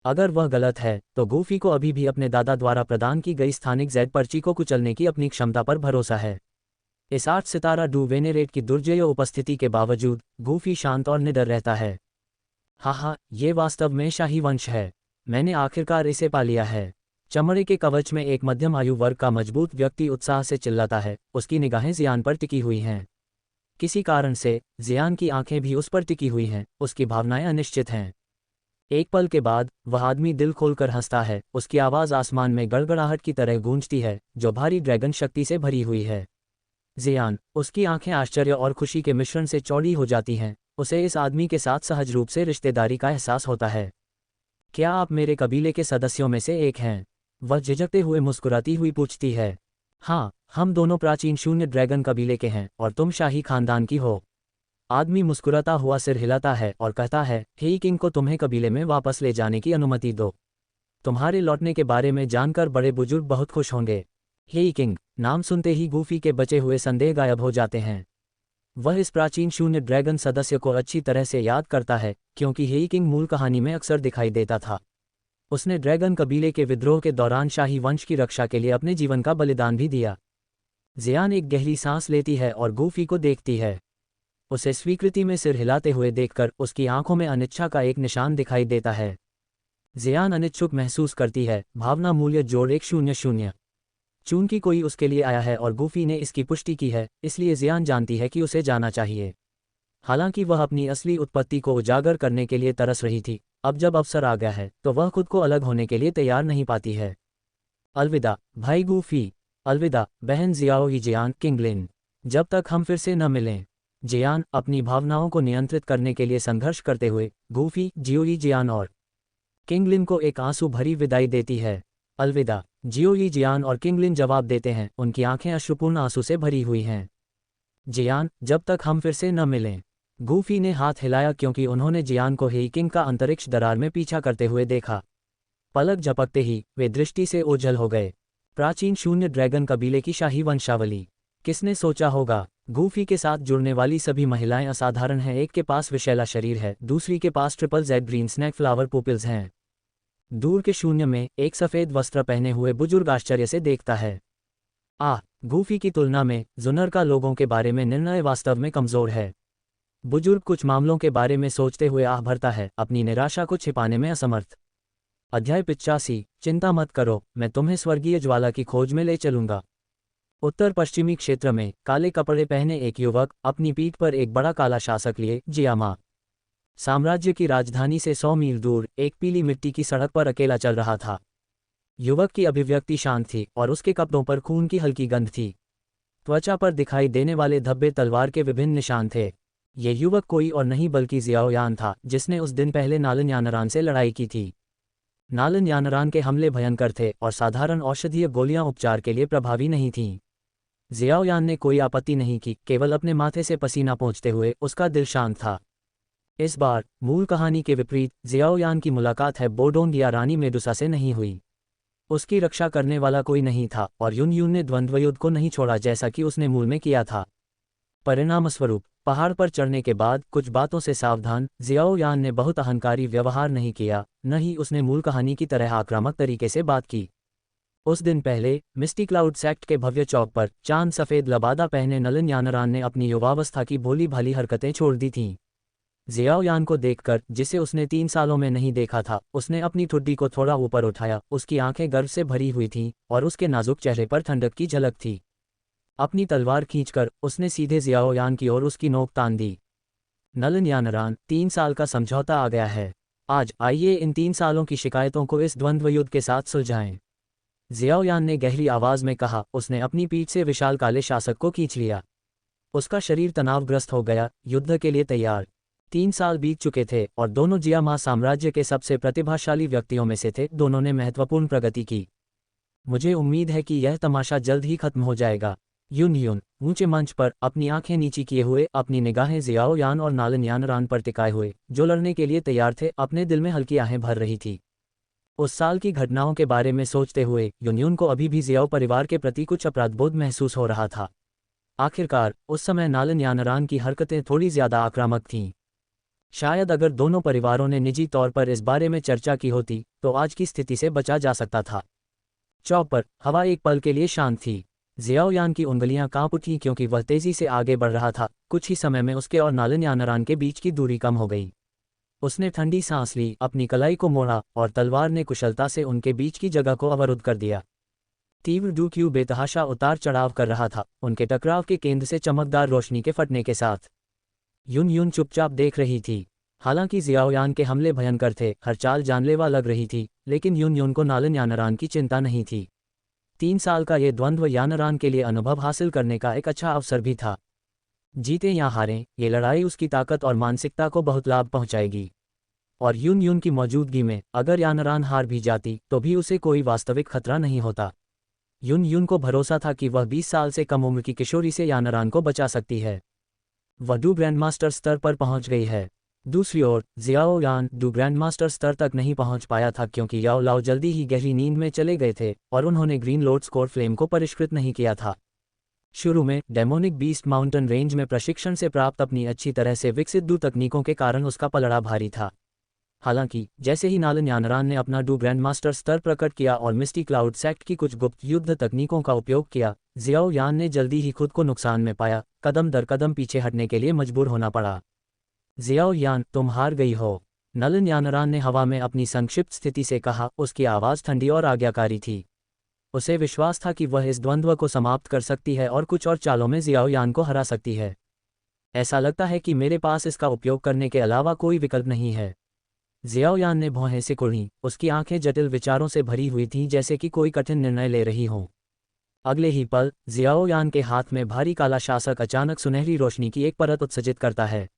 अगर वह गलत है तो गूफी को अभी भी अपने दादा द्वारा प्रदान की गई स्थानिक जेड पर्ची को कुचलने की अपनी क्षमता पर भरोसा है। इस 8 सितारा डू वेनेरेट की दुर्जय उपस्थिति के बावजूद गूफी शांत और निडर रहता है। हाँ, ये वास्तव में शाही वंश है। मैंने आखिरकार इसे पा लिया है। चमड़े के कवच में एक मध्यम आयु वर्ग का मजबूत व्यक्ति उत्साह से चिल्लाता है। उसकी निगाहें जियान पर टिकी हुई हैं। किसी कारण से जियान की आंखें भी उस पर टिकी हुई हैं। उसकी भावनाएं अनिश्चित हैं। एक पल के बाद वह आदमी दिल खोलकर हंसता है। उसकी आवाज़ आसमान में गड़गड़ाहट की तरह गूंजती है, जो भारी ड्रैगन शक्ति से भरी हुई है। जियान, उसकी आंखें आश्चर्य और खुशी के मिश्रण से चौड़ी हो जाती हैं। उसे इस आदमी के साथ सहज रूप से रिश्तेदारी का एहसास होता है। क्या आप मेरे कबीले के सदस्यों में से एक हैं? वह झिझकते हुए मुस्कुराती हुई पूछती है। हाँ, हम दोनों प्राचीन शून्य ड्रैगन कबीले के हैं और तुम शाही खानदान की हो। आदमी मुस्कुराता हुआ सिर हिलाता है और कहता है, हे किंग को तुम्हें कबीले में वापस ले जाने की अनुमति दो। तुम्हारे लौटने के बारे में जानकर बड़े बुजुर्ग बहुत खुश होंगे। हे किंग नाम सुनते ही गूफी के बचे हुए संदेह गायब हो जाते हैं। वह इस प्राचीन शून्य ड्रैगन सदस्य को अच्छी तरह से याद करता है, क्योंकि हे किंग मूल कहानी में अक्सर दिखाई देता था। उसने ड्रैगन कबीले के विद्रोह के दौरान शाही वंश की रक्षा के लिए अपने जीवन का बलिदान भी दिया। जियान एक गहरी सांस लेती है और गूफी को देखती है। उसे स्वीकृति में सिर हिलाते हुए देखकर उसकी आंखों में अनिच्छा का एक निशान दिखाई देता है। जियान अनिच्छुक महसूस करती है। भावना मूल्य जोड़ 100। चूंकि कोई उसके लिए आया है और गूफी ने इसकी पुष्टि की है, इसलिए जियान जानती है कि उसे जाना चाहिए। हालांकि वह अपनी असली उत्पत्ति को उजागर करने के लिए तरस रही थी। अब जब अवसर आ गया है तो वह खुद को अलग होने के लिए तैयार नहीं पाती है। अलविदा भाई गूफी। अलविदा बहन जियाओ जियान किंगलिन। जब तक हम फिर से न मिलें। जियान अपनी भावनाओं को नियंत्रित करने के लिए संघर्ष करते हुए गूफी, जियोई जियान और किंगलिन को एक आंसू भरी विदाई देती है। अलविदा। जियोई जियान और किंगलिन जवाब देते हैं। उनकी आंखें अश्रुपूर्ण आंसू से भरी हुई हैं। जियान, जब तक हम फिर से न मिलें। गूफी ने हाथ हिलाया क्योंकि उन्होंने जियान को हे किंग का अंतरिक्ष दरार में पीछा करते हुए देखा। पलक झपकते ही वे दृष्टि से ओझल हो गए। प्राचीन शून्य ड्रैगन कबीले की शाही वंशावली। किसने सोचा होगा? गूफी के साथ जुड़ने वाली सभी महिलाएं असाधारण हैं। एक के पास विशैला शरीर है, दूसरी के पास triple Z green snack flower pupils हैं। दूर के शून्य में एक सफ़ेद वस्त्र पहने हुए बुजुर्ग आश्चर्य से देखता है। गूफी की तुलना में जुनर का लोगों के बारे में निर्णय वास्तव में कमज़ोर है। बुजुर्ग कुछ मामलों के बारे में सोचते हुए आह भरता है, अपनी निराशा को छिपाने में असमर्थ। अध्याय 85। चिंता मत करो, मैं तुम्हें स्वर्गीय ज्वाला की खोज में ले चलूंगा। उत्तर पश्चिमी क्षेत्र में काले कपड़े पहने एक युवक अपनी पीठ पर एक बड़ा काला शासक लिए जियामा साम्राज्य की राजधानी से 100 मील दूर एक पीली मिट्टी की सड़क पर अकेला चल रहा था। युवक की अभिव्यक्ति शांत थी और उसके कपड़ों पर खून की हल्की गंध थी। त्वचा पर दिखाई देने वाले धब्बे तलवार के विभिन्न निशान थे। ये युवक कोई और नहीं बल्कि जियाओयान था, जिसने उस दिन पहले नालन यानरान से लड़ाई की थी। नालन यानरान के हमले भयंकर थे और साधारण औषधीय गोलियां उपचार के लिए प्रभावी नहीं थीं। जियाओयान ने कोई आपत्ति नहीं की, केवल अपने माथे से पसीना पोंछते हुए उसका दिल शांत था। इस बार मूल कहानी के विपरीत जियाओयान की मुलाकात है बोडोंग या रानी मेडुसा से नहीं हुई। उसकी रक्षा करने वाला कोई नहीं था और यून यून ने द्वंद्व युद्ध को नहीं छोड़ा जैसा कि उसने मूल में किया था। परिणामस्वरूप पहाड़ पर चढ़ने के बाद कुछ बातों से सावधान जियाओयान ने बहुत अहंकारी व्यवहार नहीं किया, न ही उसने मूल कहानी की तरह आक्रामक तरीके से बात की। उस दिन पहले मिस्टी क्लाउड सेक्ट के भव्य चौक पर चांद सफ़ेद लबादा पहने नलन यानरान ने अपनी युवावस्था की भोली भाली हरकतें छोड़ दी थीं। जियाओयान को देखकर, जिसे उसने 3 सालों में नहीं देखा था, उसने अपनी ठुड्डी को थोड़ा ऊपर उठाया। उसकी आंखें गर्व से भरी हुई थीं और उसके नाजुक चेहरे पर ठंडक की झलक थी। अपनी तलवार खींचकर उसने सीधे जियाओयान की ओर उसकी नोक तान दी। नलन यानरान, 3 साल का समझौता आ गया है। आज आइए इन 3 सालों की शिकायतों को इस द्वंद्व युद्ध के साथ सुलझाएं। जियाओयान ने गहरी आवाज में कहा। उसने अपनी पीठ से विशाल काले शासक को खींच लिया। उसका शरीर तनावग्रस्त हो गया, युद्ध के लिए तैयार। 3 साल बीत चुके थे और दोनों जियामा साम्राज्य के सबसे प्रतिभाशाली व्यक्तियों में से थे। दोनों ने महत्वपूर्ण प्रगति की। मुझे उम्मीद है कि यह तमाशा जल्द ही खत्म हो जाएगा। यून यून ऊंचे मंच पर अपनी आंखें नीची किए हुए, अपनी निगाहें जियाओयान और नालन यानरान पर टिकाए हुए, जो लड़ने के लिए तैयार थे, अपने दिल में हल्की आहें भर रही थी। उस साल की घटनाओं के बारे में सोचते हुए यून को अभी भी जियाओ परिवार के प्रति कुछ अपराधबोध महसूस हो रहा था। आखिरकार उस समय नालन यानरान की हरकतें थोड़ी ज्यादा आक्रामक थीं। शायद अगर दोनों परिवारों ने निजी तौर पर इस बारे में चर्चा की होती तो आज की स्थिति से बचा जा सकता था। चौक पर हवा एक पल के लिए शांत थी। जियाओयान की उंगलियां कांप उठीं क्योंकि वह तेजी से आगे बढ़ रहा था। कुछ ही समय में उसके और नालन यानरान के बीच की दूरी कम हो गई। उसने ठंडी सांस ली, अपनी कलाई को मोड़ा और तलवार ने कुशलता से उनके बीच की जगह को अवरुद्ध कर दिया। तीव्र डूक्यू बेतहाशा उतार चढ़ाव कर रहा था, उनके टकराव के केंद्र से चमकदार रोशनी के फटने के साथ। यून चुपचाप देख रही थी। हालांकि जियाओयान के हमले भयंकर थे, हर चाल जानलेवा लग रही थी, लेकिन यून को नालन यानरान की चिंता नहीं थी। 3 साल का ये द्वंद्व यानरान के लिए अनुभव हासिल करने का एक अच्छा अवसर भी था। जीते या हारें, ये लड़ाई उसकी ताकत और मानसिकता को बहुत लाभ पहुंचाएगी। और यून की मौजूदगी में अगर यानरान हार भी जाती तो भी उसे कोई वास्तविक खतरा नहीं होता। यून को भरोसा था कि वह 20 साल से कम उम्र की किशोरी से यानरान को बचा सकती है। वह डू ग्रैंडमास्टर स्तर पर पहुंच गई है। दूसरी ओर जियाओयान डू ग्रैंडमास्टर स्तर तक नहीं पहुंच पाया था क्योंकि याओ लाओ जल्दी ही गहरी नींद में चले गए थे और उन्होंने ग्रीन लॉर्ड स्कोर फ्लेम को परिष्कृत नहीं किया था। शुरू में डेमोनिक बीस्ट माउंटेन रेंज में प्रशिक्षण से प्राप्त अपनी अच्छी तरह से विकसित डू तकनीकों के कारण उसका पलड़ा भारी था। हालांकि जैसे ही नालन यानरान ने अपना डू ग्रैंडमास्टर स्तर प्रकट किया और मिस्टी क्लाउड सेक्ट की कुछ गुप्त युद्ध तकनीकों का उपयोग किया, जियाओयान ने जल्दी ही खुद को नुकसान में पाया। कदम दर कदम पीछे हटने के लिए मजबूर होना पड़ा। जियाओयान, तुम हार गई हो, नलन यानरान ने हवा में अपनी संक्षिप्त स्थिति से कहा। उसकी आवाज़ ठंडी और आज्ञाकारी थी। उसे विश्वास था कि वह इस द्वंद्व को समाप्त कर सकती है और कुछ और चालों में जियाओयान को हरा सकती है। ऐसा लगता है कि मेरे पास इसका उपयोग करने के अलावा कोई विकल्प नहीं है। जियाओयान ने भौहें सिकुड़ी। उसकी आंखें जटिल विचारों से भरी हुई थीं, जैसे कि कोई कठिन निर्णय ले रही हों। अगले ही पल जियाओयान के हाथ में भारी काला शासक अचानक सुनहरी रोशनी की एक परत उत्सर्जित करता है।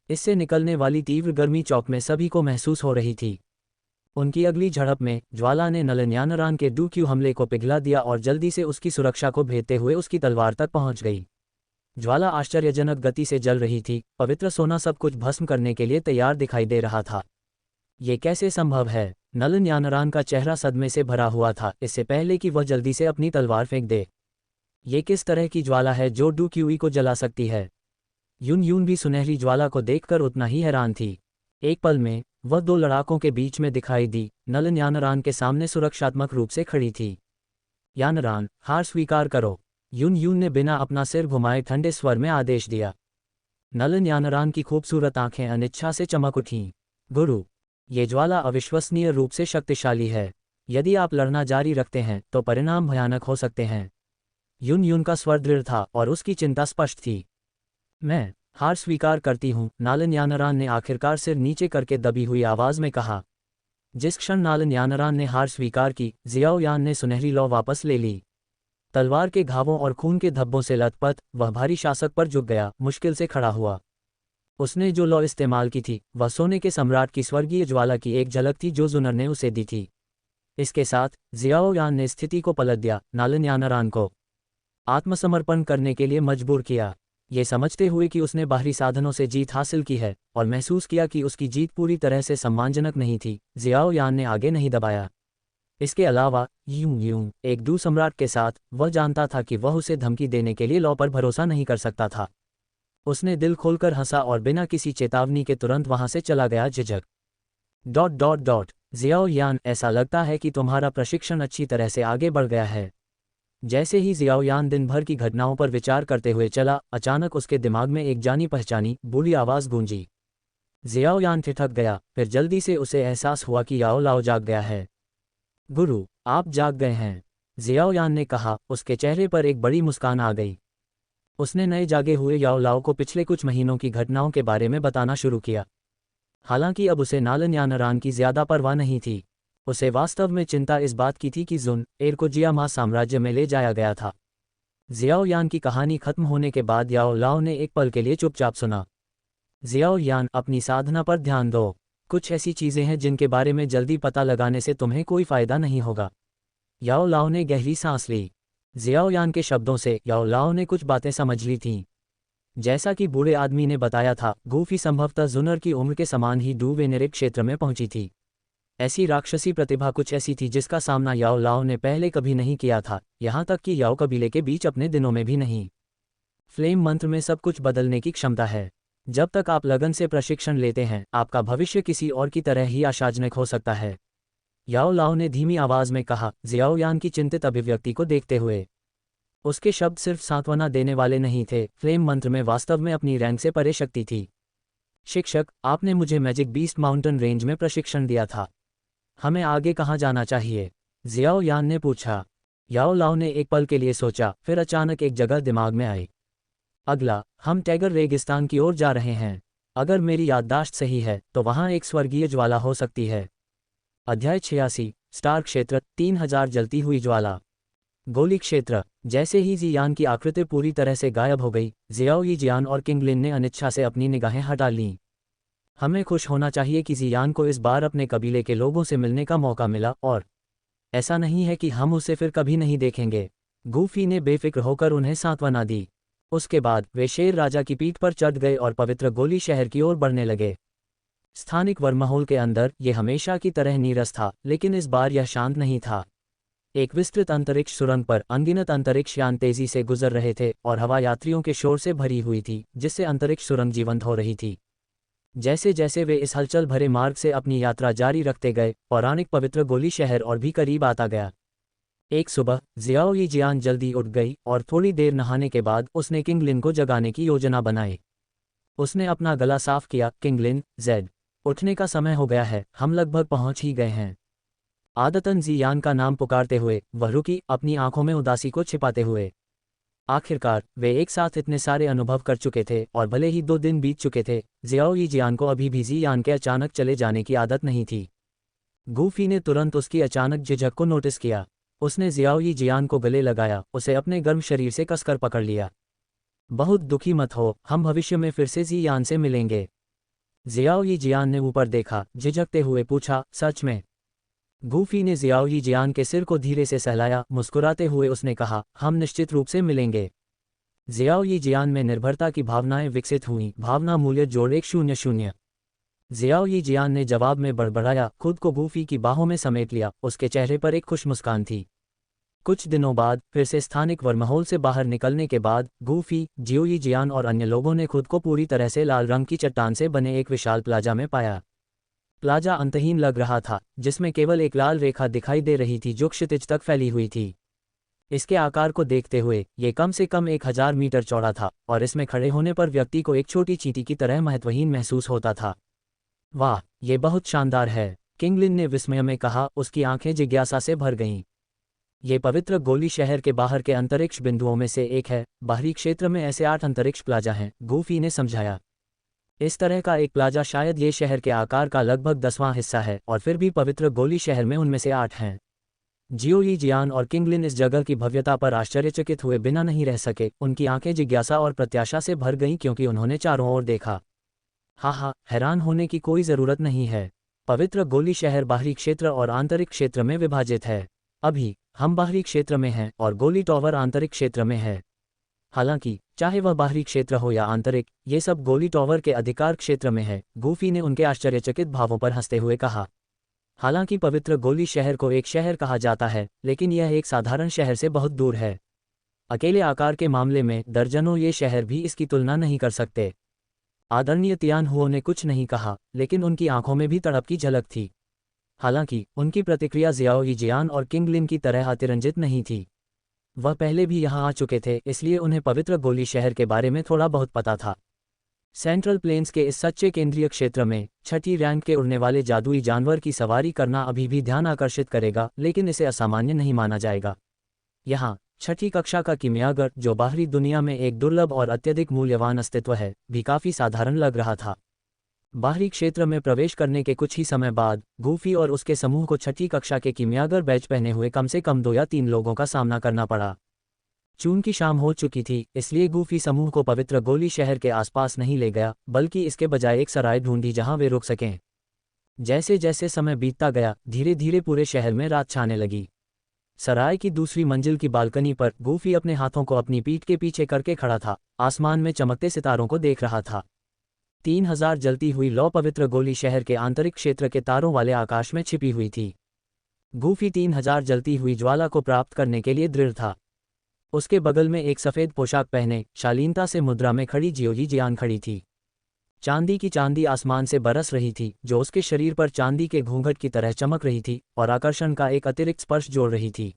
इससे निकलने वाली तीव्र गर्मी चौक में सभी को महसूस हो रही थी। उनकी अगली झड़प में ज्वाला ने नलन यानरान के डू हमले को पिघला दिया और जल्दी से उसकी सुरक्षा को भेदते हुए उसकी तलवार तक पहुंच गई। ज्वाला आश्चर्यजनक गति से जल रही थी। पवित्र सोना सब कुछ भस्म करने के लिए तैयार दिखाई दे रहा था। ये कैसे संभव है? नलन यानरान का चेहरा सदमे से भरा हुआ था, इससे पहले कि वह जल्दी से अपनी तलवार फेंक दे। ये किस तरह की ज्वाला है जो डू को जला सकती है? यून भी सुनहरी ज्वाला को देखकर उतना ही हैरान थी। एक पल में वह दो लड़ाकों के बीच में दिखाई दी। नलन यानरान के सामने सुरक्षात्मक रूप से खड़ी थी। यानरान, हार स्वीकार करो, यून ने बिना अपना सिर घुमाए ठंडे स्वर में आदेश दिया। नलन यानरान की खूबसूरत आंखें अनिच्छा से चमक उठीं। गुरु, ये ज्वाला अविश्वसनीय रूप से शक्तिशाली है। यदि आप लड़ना जारी रखते हैं तो परिणाम भयानक हो सकते हैं। यून का स्वर दृढ़ था और उसकी चिंता स्पष्ट थी। मैं हार स्वीकार करती हूँ, नालन यानरान ने आखिरकार सिर नीचे करके दबी हुई आवाज में कहा। जिस क्षण नालन यानरान ने हार स्वीकार की, जियाओयान ने सुनहरी लौ वापस ले ली। तलवार के घावों और खून के धब्बों से लथपथ वह भारी शासक पर झुक गया, मुश्किल से खड़ा हुआ। उसने जो लौ इस्तेमाल की थी वह सोने के सम्राट की स्वर्गीय ज्वाला की एक झलक थी जो जुनर ने उसे दी थी। इसके साथ जियाओयान ने स्थिति को पलट दिया, नालन यानरान को आत्मसमर्पण करने के लिए मजबूर किया। ये समझते हुए कि उसने बाहरी साधनों से जीत हासिल की है और महसूस किया कि उसकी जीत पूरी तरह से सम्मानजनक नहीं थी, जियाओयान ने आगे नहीं दबाया। इसके अलावा यूं एक डू सम्राट के साथ वह जानता था कि वह उसे धमकी देने के लिए लॉ पर भरोसा नहीं कर सकता था। उसने दिल खोलकर हंसा और बिना किसी चेतावनी के तुरंत वहां से चला गया। झिझक जियाओयान, ऐसा लगता है कि तुम्हारा प्रशिक्षण अच्छी तरह से आगे बढ़ गया है। जैसे ही जियाओयान दिन भर की घटनाओं पर विचार करते हुए चला, अचानक उसके दिमाग में एक जानी पहचानी बूढ़ी आवाज गूंजी। जियाओ यान ठिठक गया, फिर जल्दी से उसे एहसास हुआ कि याओ लाओ जाग गया है। गुरु, आप जाग गए हैं, जियाओ यान ने कहा, उसके चेहरे पर एक बड़ी मुस्कान आ गई। उसने नए जागे हुए याओ लाओ को पिछले कुछ महीनों की घटनाओं के बारे में बताना शुरू किया। हालांकि अब उसे नालन यानरान की ज्यादा परवाह नहीं थी। उसे वास्तव में चिंता इस बात की थी कि जुन एर को जियामा साम्राज्य में ले जाया गया था। जियाओ यान की कहानी खत्म होने के बाद याओ लाओ ने एक पल के लिए चुपचाप सुना। जियाओ यान, अपनी साधना पर ध्यान दो। कुछ ऐसी चीजें हैं जिनके बारे में जल्दी पता लगाने से तुम्हें कोई फायदा नहीं होगा। याओ लाओ ने गहरी सांस ली। जियाओ यान के शब्दों से याओ लाओ ने कुछ बातें समझ ली थीं। जैसा कि बूढ़े आदमी ने बताया था, गूफी संभवतः जुनर की उम्र के समान ही डू वेनेरिक क्षेत्र में पहुंची थी। ऐसी राक्षसी प्रतिभा कुछ ऐसी थी जिसका सामना याओ लाओ ने पहले कभी नहीं किया था, यहाँ तक कि याओ कबीले के बीच अपने दिनों में भी नहीं। फ्लेम मंत्र में सब कुछ बदलने की क्षमता है। जब तक आप लगन से प्रशिक्षण लेते हैं, आपका भविष्य किसी और की तरह ही आशाजनक हो सकता है, याओ लाओ ने धीमी आवाज में कहा, जियाओ यान की चिंतित अभिव्यक्ति को देखते हुए। उसके शब्द सिर्फ सांत्वना देने वाले नहीं थे, फ्लेम मंत्र में वास्तव में अपनी रैंक से परे शक्ति थी। शिक्षक, आपने मुझे मैजिक बीस्ट माउंटेन रेंज में प्रशिक्षण दिया था। हमें आगे कहाँ जाना चाहिए? जियाओ यान ने पूछा। याओ लाओ ने एक पल के लिए सोचा, फिर अचानक एक जगह दिमाग में आई। अगला, हम टैगर रेगिस्तान की ओर जा रहे हैं। अगर मेरी याददाश्त सही है तो वहाँ एक स्वर्गीय ज्वाला हो सकती है। अध्याय 86, स्टार क्षेत्र, 3000 जलती हुई ज्वाला। गोली क्षेत्र। जैसे ही जियान की आकृति पूरी तरह से गायब हो गई, जियाओ यीजियान और किंगलिन ने अनिच्छा से अपनी निगाहें हटा लीं। हमें खुश होना चाहिए कि जियान को इस बार अपने कबीले के लोगों से मिलने का मौका मिला, और ऐसा नहीं है कि हम उसे फिर कभी नहीं देखेंगे। गूफी ने बेफिक्र होकर उन्हें सांत्वना दी। उसके बाद वे शेर राजा की पीठ पर चढ़ गए और पवित्र गोली शहर की ओर बढ़ने लगे। स्थानिक वर्महोल के अंदर ये हमेशा की तरह नीरस था, लेकिन इस बार यह शांत नहीं था। एक विस्तृत अंतरिक्ष सुरंग पर अनगिनत अंतरिक्ष यान तेजी से गुजर रहे थे और हवा यात्रियों के शोर से भरी हुई थी, जिससे अंतरिक्ष सुरंग जीवंत हो रही थी। जैसे जैसे वे इस हलचल भरे मार्ग से अपनी यात्रा जारी रखते गए, पौराणिक पवित्र गोली शहर और भी करीब आता गया। एक सुबह जियाओ यीजियान जल्दी उठ गई और थोड़ी देर नहाने के बाद उसने किंगलिन को जगाने की योजना बनाई। उसने अपना गला साफ किया, किंगलिन, जेड, उठने का समय हो गया है, हम लगभग पहुंच ही गए हैं। आदतन जियान का नाम पुकारते हुए वह रुकी, अपनी आंखों में उदासी को छिपाते हुए। आखिरकार वे एक साथ इतने सारे अनुभव कर चुके थे, और भले ही 2 दिन बीत चुके थे, जियाओ यीजियान को अभी भी जियान के अचानक चले जाने की आदत नहीं थी। गूफी ने तुरंत उसकी अचानक झिझक को नोटिस किया। उसने जियाओ यीजियान को गले लगाया, उसे अपने गर्म शरीर से कसकर पकड़ लिया। बहुत दुखी मत हो, हम भविष्य में फिर से जियान से मिलेंगे। जियाओ यीजियान ने ऊपर देखा, झिझकते हुए पूछा, सच में? गूफी ने जियाओ यीजियान के सिर को धीरे से सहलाया, मुस्कुराते हुए उसने कहा, हम निश्चित रूप से मिलेंगे। जियाओ यीजियान में निर्भरता की भावनाएं विकसित हुईं, भावना मूल्य जोड़ 100। जियाओ यीजियान ने जवाब में बड़बड़ाया, खुद को गूफी की बाहों में समेट लिया। उसके चेहरे पर एक खुश मुस्कान थी। कुछ दिनों बाद फिर से स्थानिक वर्महोल से बाहर निकलने के बाद गूफी, जियो यीजियान और अन्य लोगों ने खुद को पूरी तरह से लाल रंग की चट्टान से बने एक विशाल प्लाजा में पाया। प्लाजा अंतहीन लग रहा था, जिसमें केवल एक लाल रेखा दिखाई दे रही थी जो क्षितिज तक फैली हुई थी। इसके आकार को देखते हुए ये कम से कम 1000 मीटर चौड़ा था, और इसमें खड़े होने पर व्यक्ति को एक छोटी चींटी की तरह महत्वहीन महसूस होता था। वाह, ये बहुत शानदार है, किंगलिन ने विस्मय में कहा, उसकी आंखें जिज्ञासा से भर गईं। ये पवित्र गोली शहर के बाहर के अंतरिक्ष बिंदुओं में से एक है। बाहरी क्षेत्र में ऐसे 8 अंतरिक्ष प्लाजा हैं, गूफी ने समझाया। इस तरह का एक प्लाजा शायद ये शहर के आकार का लगभग 10वां हिस्सा है, और फिर भी पवित्र गोली शहर में उनमें से 8 हैं। जियो यीजियान और किंगलिन इस जगह की भव्यता पर आश्चर्यचकित हुए बिना नहीं रह सके। उनकी आंखें जिज्ञासा और प्रत्याशा से भर गईं, क्योंकि उन्होंने चारों ओर देखा। हाँ, हैरान होने की कोई ज़रूरत नहीं है। पवित्र गोली शहर बाहरी क्षेत्र और आंतरिक क्षेत्र में विभाजित है। अभी हम बाहरी क्षेत्र में हैं और गोली टॉवर आंतरिक क्षेत्र में है। हालांकि चाहे वह बाहरी क्षेत्र हो या आंतरिक, ये सब गोली टॉवर के अधिकार क्षेत्र में है। गूफी ने उनके आश्चर्यचकित भावों पर हंसते हुए कहा। हालांकि पवित्र गोली शहर को एक शहर कहा जाता है, लेकिन यह एक साधारण शहर से बहुत दूर है। अकेले आकार के मामले में दर्जनों ये शहर भी इसकी तुलना नहीं कर सकते। आदरणीय तियानहुओ ने कुछ नहीं कहा, लेकिन उनकी आंखों में भी तड़प की झलक थी। हालांकि उनकी प्रतिक्रिया जियाओ यीजियान और किंगलिन की तरह अतिरंजित नहीं थी। वह पहले भी यहाँ आ चुके थे, इसलिए उन्हें पवित्र गोली शहर के बारे में थोड़ा बहुत पता था। सेंट्रल प्लेन्स के इस सच्चे केंद्रीय क्षेत्र में छठी रैंक के उड़ने वाले जादुई जानवर की सवारी करना अभी भी ध्यान आकर्षित करेगा, लेकिन इसे असामान्य नहीं माना जाएगा। यहाँ छठी कक्षा का किमियागर, जो बाहरी दुनिया में एक दुर्लभ और अत्यधिक मूल्यवान अस्तित्व है, भी काफी साधारण लग रहा था। बाहरी क्षेत्र में प्रवेश करने के कुछ ही समय बाद गूफी और उसके समूह को छठी कक्षा के किमियागर बैच पहने हुए कम से कम 2 या 3 लोगों का सामना करना पड़ा। चूंकि शाम हो चुकी थी, इसलिए गूफी समूह को पवित्र गोली शहर के आसपास नहीं ले गया, बल्कि इसके बजाय एक सराय ढूंढी जहां वे रुक सकें। जैसे जैसे समय बीतता गया, धीरे धीरे पूरे शहर में रात छाने लगी। सराय की दूसरी मंजिल की बालकनी पर गूफी अपने हाथों को अपनी पीठ के पीछे करके खड़ा था, आसमान में चमकते सितारों को देख रहा था। 3000 जलती हुई लौ पवित्र गोली शहर के आंतरिक क्षेत्र के तारों वाले आकाश में छिपी हुई थी। गूफी 3000 जलती हुई ज्वाला को प्राप्त करने के लिए दृढ़ था। उसके बगल में एक सफ़ेद पोशाक पहने शालीनता से मुद्रा में खड़ी जियोजी जियान खड़ी थी। चांदी की चांदी आसमान से बरस रही थी, जो उसके शरीर पर चांदी के घूंघट की तरह चमक रही थी और आकर्षण का एक अतिरिक्त स्पर्श जोड़ रही थी।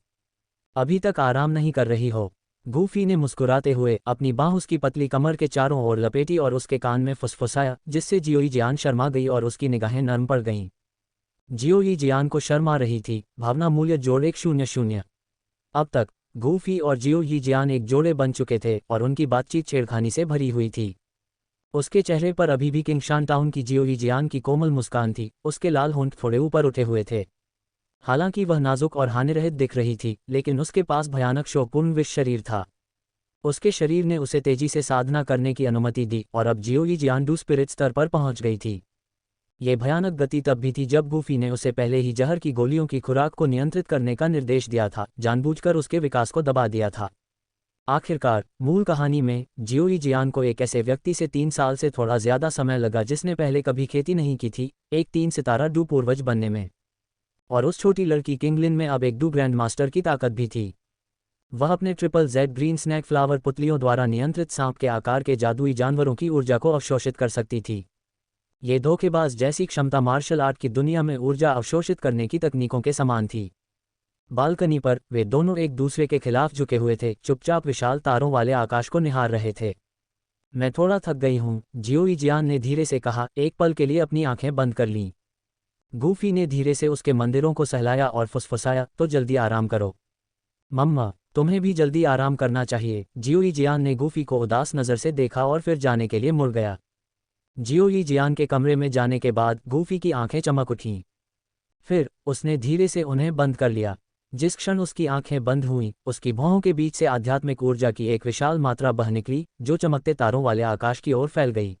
अभी तक आराम नहीं कर रही हो? गूफी ने मुस्कुराते हुए अपनी बाँह उसकी पतली कमर के चारों ओर लपेटी और उसके कान में फुसफुसाया, जिससे जियोई जियान शर्मा गई और उसकी निगाहें नर्म पड़ गईं। जियोई जियान को शर्मा रही थी। भावना मूल्य जोड़ 100। अब तक गूफी और जियोई जियान एक जोड़े बन चुके थे और उनकी बातचीत छेड़खानी से भरी हुई थी। उसके चेहरे पर अभी भी किंगशान टाउन की जियोई जियान की कोमल मुस्कान थी, उसके लाल होंठ थोड़े ऊपर उठे हुए थे। हालांकि वह नाजुक और हानिरहित दिख रही थी, लेकिन उसके पास भयानक शोकपूर्ण विष शरीर था। उसके शरीर ने उसे तेजी से साधना करने की अनुमति दी और अब जियोई जियान डू स्पिरिट स्तर पर पहुंच गई थी। ये भयानक गति तब भी थी जब गूफी ने उसे पहले ही जहर की गोलियों की खुराक को नियंत्रित करने का निर्देश दिया था, जानबूझकर उसके विकास को दबा दिया था। आखिरकार मूल कहानी में जियोई जियान को एक ऐसे व्यक्ति से 3 साल से थोड़ा ज्यादा समय लगा जिसने पहले कभी खेती नहीं की थी, एक 3 सितारा डू पूर्वज बनने में। और उस छोटी लड़की किंगलिन में अब एक डू ग्रैंड मास्टर की ताकत भी थी। वह अपने ZZZ ग्रीन स्नैक फ्लावर पुतलियों द्वारा नियंत्रित सांप के आकार के जादुई जानवरों की ऊर्जा को अवशोषित कर सकती थी। ये धोखेबाज जैसी क्षमता मार्शल आर्ट की दुनिया में ऊर्जा अवशोषित करने की तकनीकों के समान थी। बालकनी पर वे दोनों एक दूसरे के खिलाफ झुके हुए थे, चुपचाप विशाल तारों वाले आकाश को निहार रहे थे। मैं थोड़ा थक गई हूँ, जियोई जियान ने धीरे से कहा, एक पल के लिए अपनी आंखें बंद कर लीं। गूफी ने धीरे से उसके मंदिरों को सहलाया और फुसफुसाया, तो जल्दी आराम करो मम्मा, तुम्हें भी जल्दी आराम करना चाहिए। जियोई जियान ने गूफी को उदास नज़र से देखा और फिर जाने के लिए मुड़ गया। जियोई जियान के कमरे में जाने के बाद गूफी की आंखें चमक उठीं। फिर उसने धीरे से उन्हें बंद कर लिया। जिस क्षण उसकी आंखें बंद हुईं, उसकी भौहों के बीच से आध्यात्मिक ऊर्जा की एक विशाल मात्रा बह निकली, जो चमकते तारों वाले आकाश की ओर फैल गई।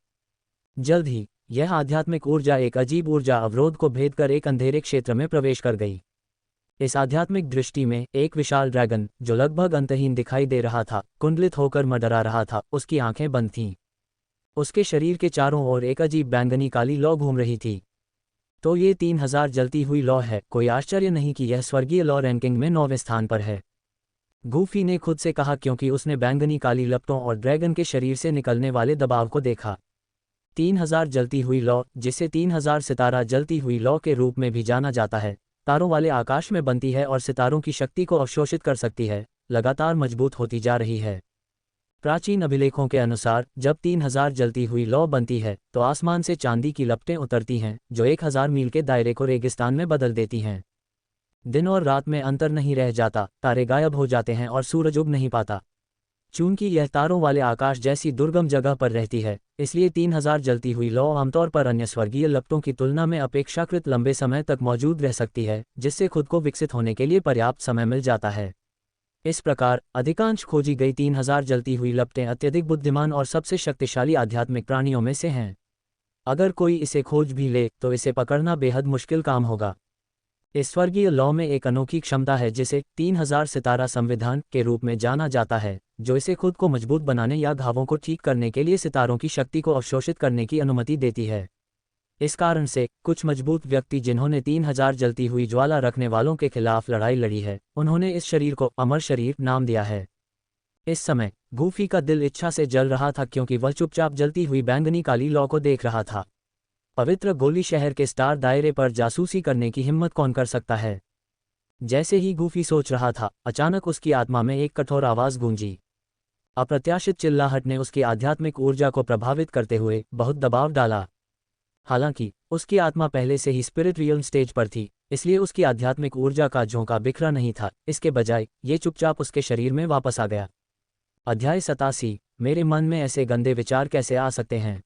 जल्द ही यह आध्यात्मिक ऊर्जा एक अजीब ऊर्जा अवरोध को भेद कर एक अंधेरे क्षेत्र में प्रवेश कर गई। इस आध्यात्मिक दृष्टि में एक विशाल ड्रैगन, जो लगभग अंतहीन दिखाई दे रहा था, कुंडलित होकर मंडरा रहा था। उसकी आंखें बंद थीं। उसके शरीर के चारों ओर एक अजीब बैंगनी काली लौ घूम रही थी। तो ये 3000 जलती हुई लौ है। कोई आश्चर्य नहीं कि यह स्वर्गीय लौ रैंकिंग में 9वें स्थान पर है, गूफी ने खुद से कहा, क्योंकि उसने बैंगनी काली लपटों और ड्रैगन के शरीर से निकलने वाले दबाव को देखा। 3000 जलती हुई लौ, जिसे 3000 सितारा जलती हुई लौ के रूप में भी जाना जाता है, तारों वाले आकाश में बनती है और सितारों की शक्ति को अवशोषित कर सकती है, लगातार मजबूत होती जा रही है। प्राचीन अभिलेखों के अनुसार जब 3000 जलती हुई लौ बनती है तो आसमान से चांदी की लपटें उतरती हैं, जो 1000 मील के दायरे को रेगिस्तान में बदल देती हैं। दिन और रात में अंतर नहीं रह जाता, तारे गायब हो जाते हैं और सूरज उग नहीं पाता। चूंकि यह तारों वाले आकाश जैसी दुर्गम जगह पर रहती है, इसलिए 3000 जलती हुई लौ आमतौर पर अन्य स्वर्गीय लपटों की तुलना में अपेक्षाकृत लंबे समय तक मौजूद रह सकती है, जिससे खुद को विकसित होने के लिए पर्याप्त समय मिल जाता है। इस प्रकार अधिकांश खोजी गई 3000 जलती हुई लपटें अत्यधिक बुद्धिमान और सबसे शक्तिशाली आध्यात्मिक प्राणियों में से हैं। अगर कोई इसे खोज भी ले तो इसे पकड़ना बेहद मुश्किल काम होगा। इस स्वर्गीय लौ में एक अनोखी क्षमता है जिसे 3000 सितारा संविधान के रूप में जाना जाता है, जो इसे खुद को मजबूत बनाने या घावों को ठीक करने के लिए सितारों की शक्ति को अवशोषित करने की अनुमति देती है। इस कारण से कुछ मजबूत व्यक्ति जिन्होंने 3000 जलती हुई ज्वाला रखने वालों के खिलाफ लड़ाई लड़ी है, उन्होंने इस शरीर को अमर शरीर नाम दिया है। इस समय गूफी का दिल इच्छा से जल रहा था, क्योंकि वह चुपचाप जलती हुई बैंगनी काली लौ को देख रहा था। पवित्र गोली शहर के स्टार दायरे पर जासूसी करने की हिम्मत कौन कर सकता है? जैसे ही गूफी सोच रहा था, अचानक उसकी आत्मा में एक कठोर आवाज गूंजी। अप्रत्याशित चिल्लाहट ने उसकी आध्यात्मिक ऊर्जा को प्रभावित करते हुए बहुत दबाव डाला। हालांकि उसकी आत्मा पहले से ही स्पिरिट रियल्म स्टेज पर थी, इसलिए उसकी आध्यात्मिक ऊर्जा का झोंका बिखरा नहीं था, इसके बजाय ये चुपचाप उसके शरीर में वापस आ गया। अध्याय 87। मेरे मन में ऐसे गंदे विचार कैसे आ सकते हैं।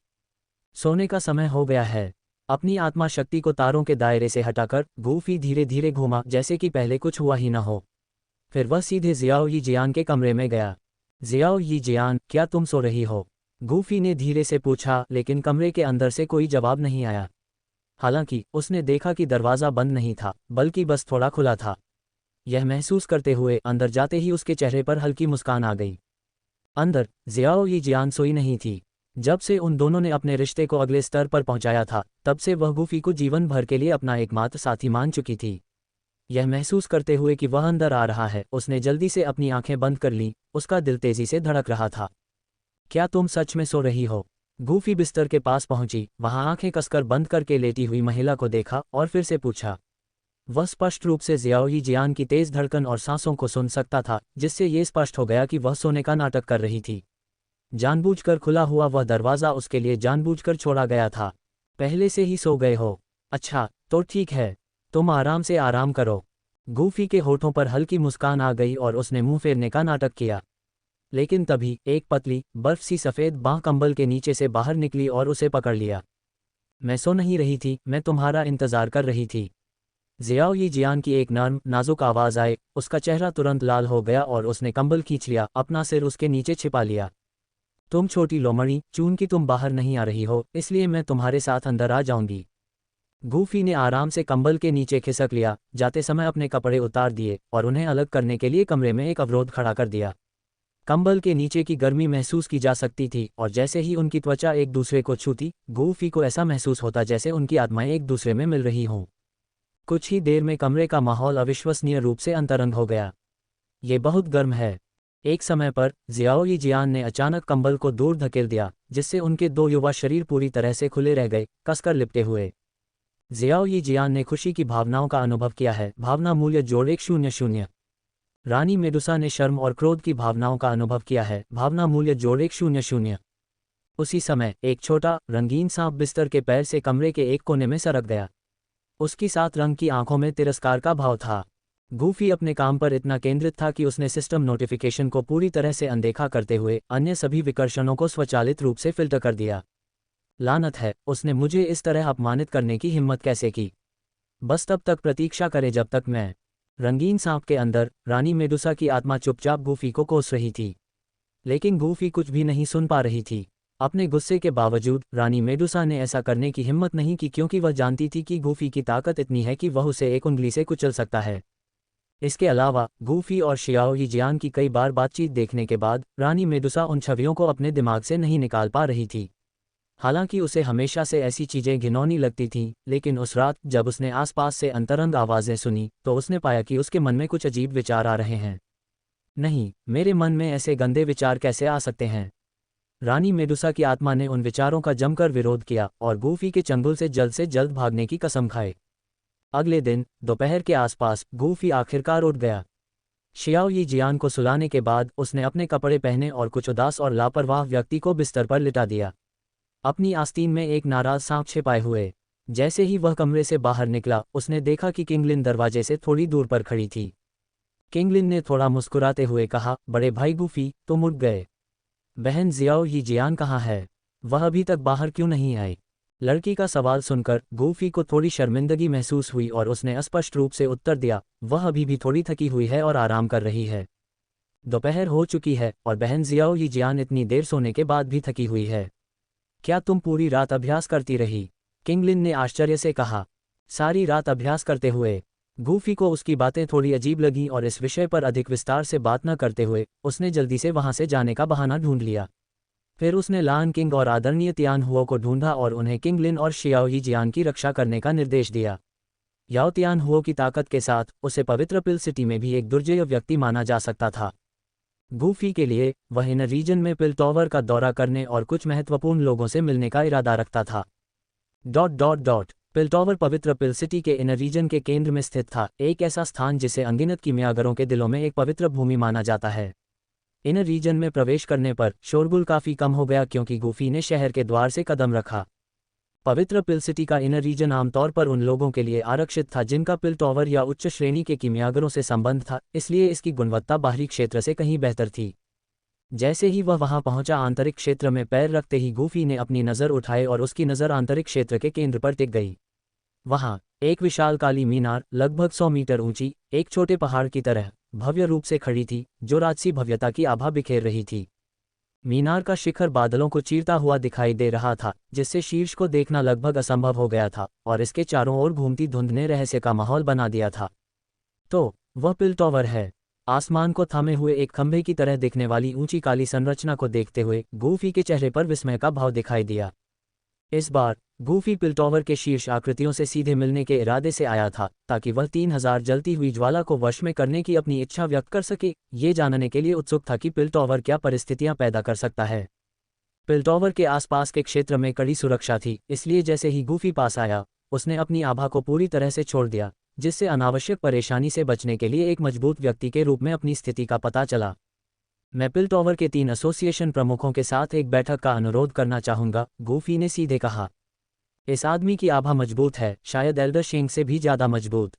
सोने का समय हो गया है। अपनी आत्मा शक्ति को तारों के दायरे से हटाकर गूफी धीरे धीरे घूमा, जैसे कि पहले कुछ हुआ ही न हो। फिर वह सीधे जियाओ यी जियान के कमरे में गया। जियाओ यी जियान, क्या तुम सो रही हो? गूफी ने धीरे से पूछा, लेकिन कमरे के अंदर से कोई जवाब नहीं आया। हालांकि उसने देखा कि दरवाज़ा बंद नहीं था, बल्कि बस थोड़ा खुला था। यह महसूस करते हुए अंदर जाते ही उसके चेहरे पर हल्की मुस्कान आ गई। अंदर जियाओ यी जियान सोई नहीं थी। जब से उन दोनों ने अपने रिश्ते को अगले स्तर पर पहुंचाया था, तब से वह गूफी को जीवन भर के लिए अपना एकमात्र साथी मान चुकी थी। यह महसूस करते हुए कि वह अंदर आ रहा है, उसने जल्दी से अपनी आंखें बंद कर लीं, उसका दिल तेजी से धड़क रहा था। क्या तुम सच में सो रही हो? गूफी बिस्तर के पास पहुंची, वहां आंखें कसकर बंद करके लेटी हुई महिला को देखा और फिर से पूछा। वह स्पष्ट रूप से जियाओ यी जियान की तेज धड़कन और सांसों को सुन सकता था, जिससे ये स्पष्ट हो गया कि वह सोने का नाटक कर रही थी। जानबूझकर खुला हुआ वह दरवाज़ा उसके लिए जानबूझकर छोड़ा गया था। पहले से ही सो गए हो? अच्छा, तो ठीक है, तुम आराम से आराम करो। गूफी के होठों पर हल्की मुस्कान आ गई और उसने मुंह फेरने का नाटक किया। लेकिन तभी एक पतली बर्फ सी सफ़ेद बाँह कंबल के नीचे से बाहर निकली और उसे पकड़ लिया। मैं सो नहीं रही थी, मैं तुम्हारा इंतज़ार कर रही थी। जियाओ यी जियान की एक नर्म नाजुक आवाज़ आए, उसका चेहरा तुरंत लाल हो गया और उसने कंबल खींच लिया, अपना सिर उसके नीचे छिपा लिया। तुम छोटी लोमड़ी, चूंकि तुम बाहर नहीं आ रही हो, इसलिए मैं तुम्हारे साथ अंदर आ जाऊंगी। गूफी ने आराम से कंबल के नीचे खिसक लिया, जाते समय अपने कपड़े उतार दिए और उन्हें अलग करने के लिए कमरे में एक अवरोध खड़ा कर दिया। कंबल के नीचे की गर्मी महसूस की जा सकती थी और जैसे ही उनकी त्वचा एक दूसरे को छूती, गूफी को ऐसा महसूस होता जैसे उनकी आत्माएं एक दूसरे में मिल रही हों। कुछ ही देर में कमरे का माहौल अविश्वसनीय रूप से अंतरंग हो गया। ये बहुत गर्म है। एक समय पर जियाओ यी जियान ने अचानक कंबल को दूर धकेल दिया, जिससे उनके दो युवा शरीर पूरी तरह से खुले रह गए, कसकर लिपटे हुए। जियाओ यी जियान ने खुशी की भावनाओं का अनुभव किया है। भावना मूल्य जोड़ 100। रानी मेडुसा ने शर्म और क्रोध की भावनाओं का अनुभव किया है। भावना मूल्य जोड़ 100। उसी समय एक छोटा रंगीन सांप बिस्तर के पैर से कमरे के एक कोने में सरक गया। उसकी 7 रंग की आंखों में तिरस्कार का भाव था। गूफी अपने काम पर इतना केंद्रित था कि उसने सिस्टम नोटिफिकेशन को पूरी तरह से अनदेखा करते हुए अन्य सभी विकर्षणों को स्वचालित रूप से फिल्टर कर दिया। लानत है, उसने मुझे इस तरह अपमानित करने की हिम्मत कैसे की? बस तब तक प्रतीक्षा करे जब तक मैं। रंगीन सांप के अंदर रानी मेडुसा की आत्मा चुपचाप गूफी को कोस रही थी, लेकिन गूफी कुछ भी नहीं सुन पा रही थी। अपने गुस्से के बावजूद रानी मेडुसा ने ऐसा करने की हिम्मत नहीं की, क्योंकि वह जानती थी कि गूफी की ताकत इतनी है कि वह उसे एक उंगली से कुचल सकता है। इसके अलावा गूफी और शियाओ यी जियान की कई बार बातचीत देखने के बाद रानी मेडुसा उन छवियों को अपने दिमाग से नहीं निकाल पा रही थी। हालांकि उसे हमेशा से ऐसी चीजें घिनौनी लगती थीं, लेकिन उस रात जब उसने आसपास से अंतरंग आवाज़ें सुनी, तो उसने पाया कि उसके मन में कुछ अजीब विचार आ रहे हैं। नहीं, मेरे मन में ऐसे गंदे विचार कैसे आ सकते हैं? रानी मेडुसा की आत्मा ने उन विचारों का जमकर विरोध किया और गूफी के चंगुल से जल्द भागने की कसम खाई। अगले दिन दोपहर के आसपास गूफी आखिरकार उठ गया। शियाओ यी जियान को सुलाने के बाद उसने अपने कपड़े पहने और कुछ उदास और लापरवाह व्यक्ति को बिस्तर पर लिटा दिया, अपनी आस्तीन में एक नाराज सांप छिपाए हुए। जैसे ही वह कमरे से बाहर निकला, उसने देखा कि किंगलिन दरवाजे से थोड़ी दूर पर खड़ी थी। किंगलिन ने थोड़ा मुस्कुराते हुए कहा, बड़े भाई गूफी, तुम उठ गए। बहन जियाओ यी जियान कहाँ है? वह अभी तक बाहर क्यों नहीं आई? लड़की का सवाल सुनकर गूफी को थोड़ी शर्मिंदगी महसूस हुई और उसने स्पष्ट रूप से उत्तर दिया, वह अभी भी थोड़ी थकी हुई है और आराम कर रही है। दोपहर हो चुकी है और बहन जियाओ यी जियान इतनी देर सोने के बाद भी थकी हुई है। क्या तुम पूरी रात अभ्यास करती रही? किंगलिन ने आश्चर्य से कहा। सारी रात अभ्यास करते हुए? गूफी को उसकी बातें थोड़ी अजीब लगीं और इस विषय पर अधिक विस्तार से बात न करते हुए उसने जल्दी से वहां से जाने का बहाना ढूंढ लिया। फिर उसने लान किंग और आदरणीय तियान हुओ को ढूंढा और उन्हें किंगलिन और शियाओ यी जियान की रक्षा करने का निर्देश दिया। याओ तियान हुओ की ताकत के साथ उसे पवित्र पिल सिटी में भी एक दुर्जय व्यक्ति माना जा सकता था। गूफी के लिए वह इन रीजन में पिल टॉवर का दौरा करने और कुछ महत्वपूर्ण लोगों से मिलने का इरादा रखता था। पिल टॉवर पवित्र पिल सिटी के इन रीजन के केंद्र में स्थित था, एक ऐसा स्थान जिसे अनगिनत कीमियागरों के दिलों में एक पवित्र भूमि माना जाता है। इनर रीजन में प्रवेश करने पर शोरगुल काफ़ी कम हो गया क्योंकि गूफी ने शहर के द्वार से कदम रखा। पवित्र पिल सिटी का इनर रीजन आमतौर पर उन लोगों के लिए आरक्षित था जिनका पिल टॉवर या उच्च श्रेणी के कीमियागरों से संबंध था, इसलिए इसकी गुणवत्ता बाहरी क्षेत्र से कहीं बेहतर थी। जैसे ही वह वहां पहुंचा, आंतरिक क्षेत्र में पैर रखते ही गूफी ने अपनी नज़र उठाई और उसकी नज़र आंतरिक क्षेत्र के केंद्र पर टिक गई। वहां एक विशाल काली मीनार लगभग 100 मीटर ऊंची, एक छोटे पहाड़ की तरह भव्य रूप से खड़ी थी, जो राजसी भव्यता की आभा बिखेर रही थी। मीनार का शिखर बादलों को चीरता हुआ दिखाई दे रहा था, जिससे शीर्ष को देखना लगभग असंभव हो गया था, और इसके चारों ओर घूमती धुंध ने रहस्य का माहौल बना दिया था। तो वह पिल टॉवर है। आसमान को थामे हुए एक खंभे की तरह दिखने वाली ऊंची काली संरचना को देखते हुए गूफी के चेहरे पर विस्मय का भाव दिखाई दिया। इस बार गूफी पिल टॉवर के शीर्ष आकृतियों से सीधे मिलने के इरादे से आया था, ताकि वह 3000 जलती हुई ज्वाला को वश में करने की अपनी इच्छा व्यक्त कर सके। ये जानने के लिए उत्सुक था कि पिल टॉवर क्या परिस्थितियां पैदा कर सकता है। पिल टॉवर के आसपास के क्षेत्र में कड़ी सुरक्षा थी, इसलिए जैसे ही गूफी पास आया, उसने अपनी आभा को पूरी तरह से छोड़ दिया, जिससे अनावश्यक परेशानी से बचने के लिए एक मजबूत व्यक्ति के रूप में अपनी स्थिति का पता चला। मैं पिल टॉवर के 3 एसोसिएशन प्रमुखों के साथ एक बैठक का अनुरोध करना चाहूंगा, गूफी ने सीधे कहा। इस आदमी की आभा मजबूत है, शायद एल्डर शेंग से भी ज़्यादा मजबूत।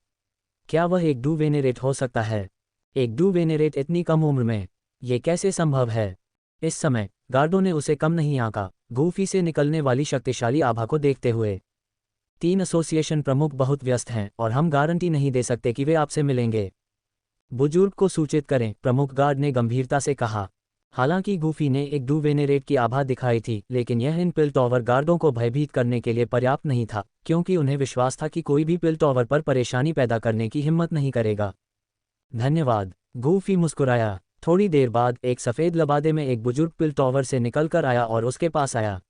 क्या वह एक डू वेनेरेट हो सकता है? एक डू वेनेरेट इतनी कम उम्र में? ये कैसे संभव है? इस समय गार्डों ने उसे कम नहीं आंका, गूफी से निकलने वाली शक्तिशाली आभा को देखते हुए। 3 एसोसिएशन प्रमुख बहुत व्यस्त हैं और हम गारंटी नहीं दे सकते कि वे आपसे मिलेंगे। बुजुर्ग को सूचित करें, प्रमुख गार्ड ने गंभीरता से कहा। हालांकि गूफी ने एक डू वेनेरेट की आभा दिखाई थी, लेकिन यह इन पिल टॉवर गार्डों को भयभीत करने के लिए पर्याप्त नहीं था, क्योंकि उन्हें विश्वास था कि कोई भी पिल टॉवर पर परेशानी पैदा करने की हिम्मत नहीं करेगा। धन्यवाद, गूफी मुस्कुराया। थोड़ी देर बाद एक सफ़ेद लबादे में एक बुजुर्ग पिल टॉवर से निकलकर आया और उसके पास आया।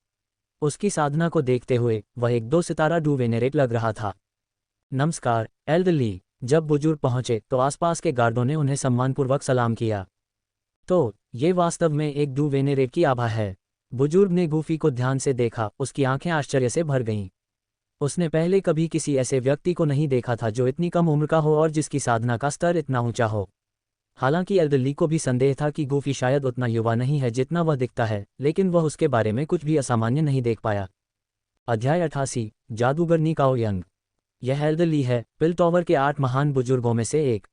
उसकी साधना को देखते हुए वह एक 2 सितारा डू वेनेरेट लग रहा था। नमस्कार एल्डरली। जब बुजुर्ग पहुंचे तो आसपास के गार्डों ने उन्हें सम्मानपूर्वक सलाम किया। तो ये वास्तव में एक डू वेनेरेट की आभा है। बुजुर्ग ने गूफी को ध्यान से देखा, उसकी आंखें आश्चर्य से भर गईं। उसने पहले कभी किसी ऐसे व्यक्ति को नहीं देखा था जो इतनी कम उम्र का हो और जिसकी साधना का स्तर इतना ऊंचा हो। हालांकि एल्डरली को भी संदेह था कि गूफी शायद उतना युवा नहीं है जितना वह दिखता है, लेकिन वह उसके बारे में कुछ भी असामान्य नहीं देख पाया। अध्याय 88, जादूगर निकाओ यंग। यह एल्डरली है, पिल टॉवर के 8 महान बुजुर्गों में से एक।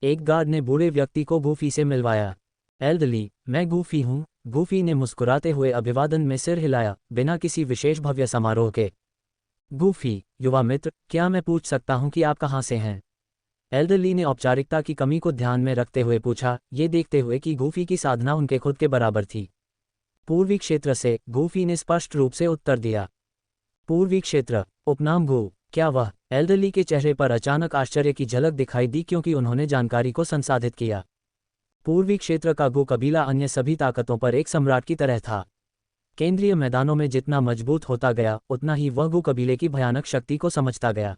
एक गार्ड ने बूढ़े व्यक्ति को गूफी से मिलवाया। एल्डरली, मैं गूफी हूँ। गूफी ने मुस्कुराते हुए अभिवादन में सिर हिलाया, बिना किसी विशेष भव्य समारोह के। गूफी, युवा मित्र, क्या मैं पूछ सकता हूँ कि आप कहाँ से हैं? एल्डरली ने औपचारिकता की कमी को ध्यान में रखते हुए पूछा, ये देखते हुए कि गूफी की साधना उनके खुद के बराबर थी। पूर्वी क्षेत्र से, गूफी ने स्पष्ट रूप से उत्तर दिया। पूर्वी क्षेत्र, उपनाम गू, क्या वह? एल्डरली के चेहरे पर अचानक आश्चर्य की झलक दिखाई दी क्योंकि उन्होंने जानकारी को संसाधित किया। पूर्वी क्षेत्र का गू कबीला अन्य सभी ताकतों पर एक सम्राट की तरह था। केंद्रीय मैदानों में जितना मजबूत होता गया, उतना ही वह गू कबीले की भयानक शक्ति को समझता गया।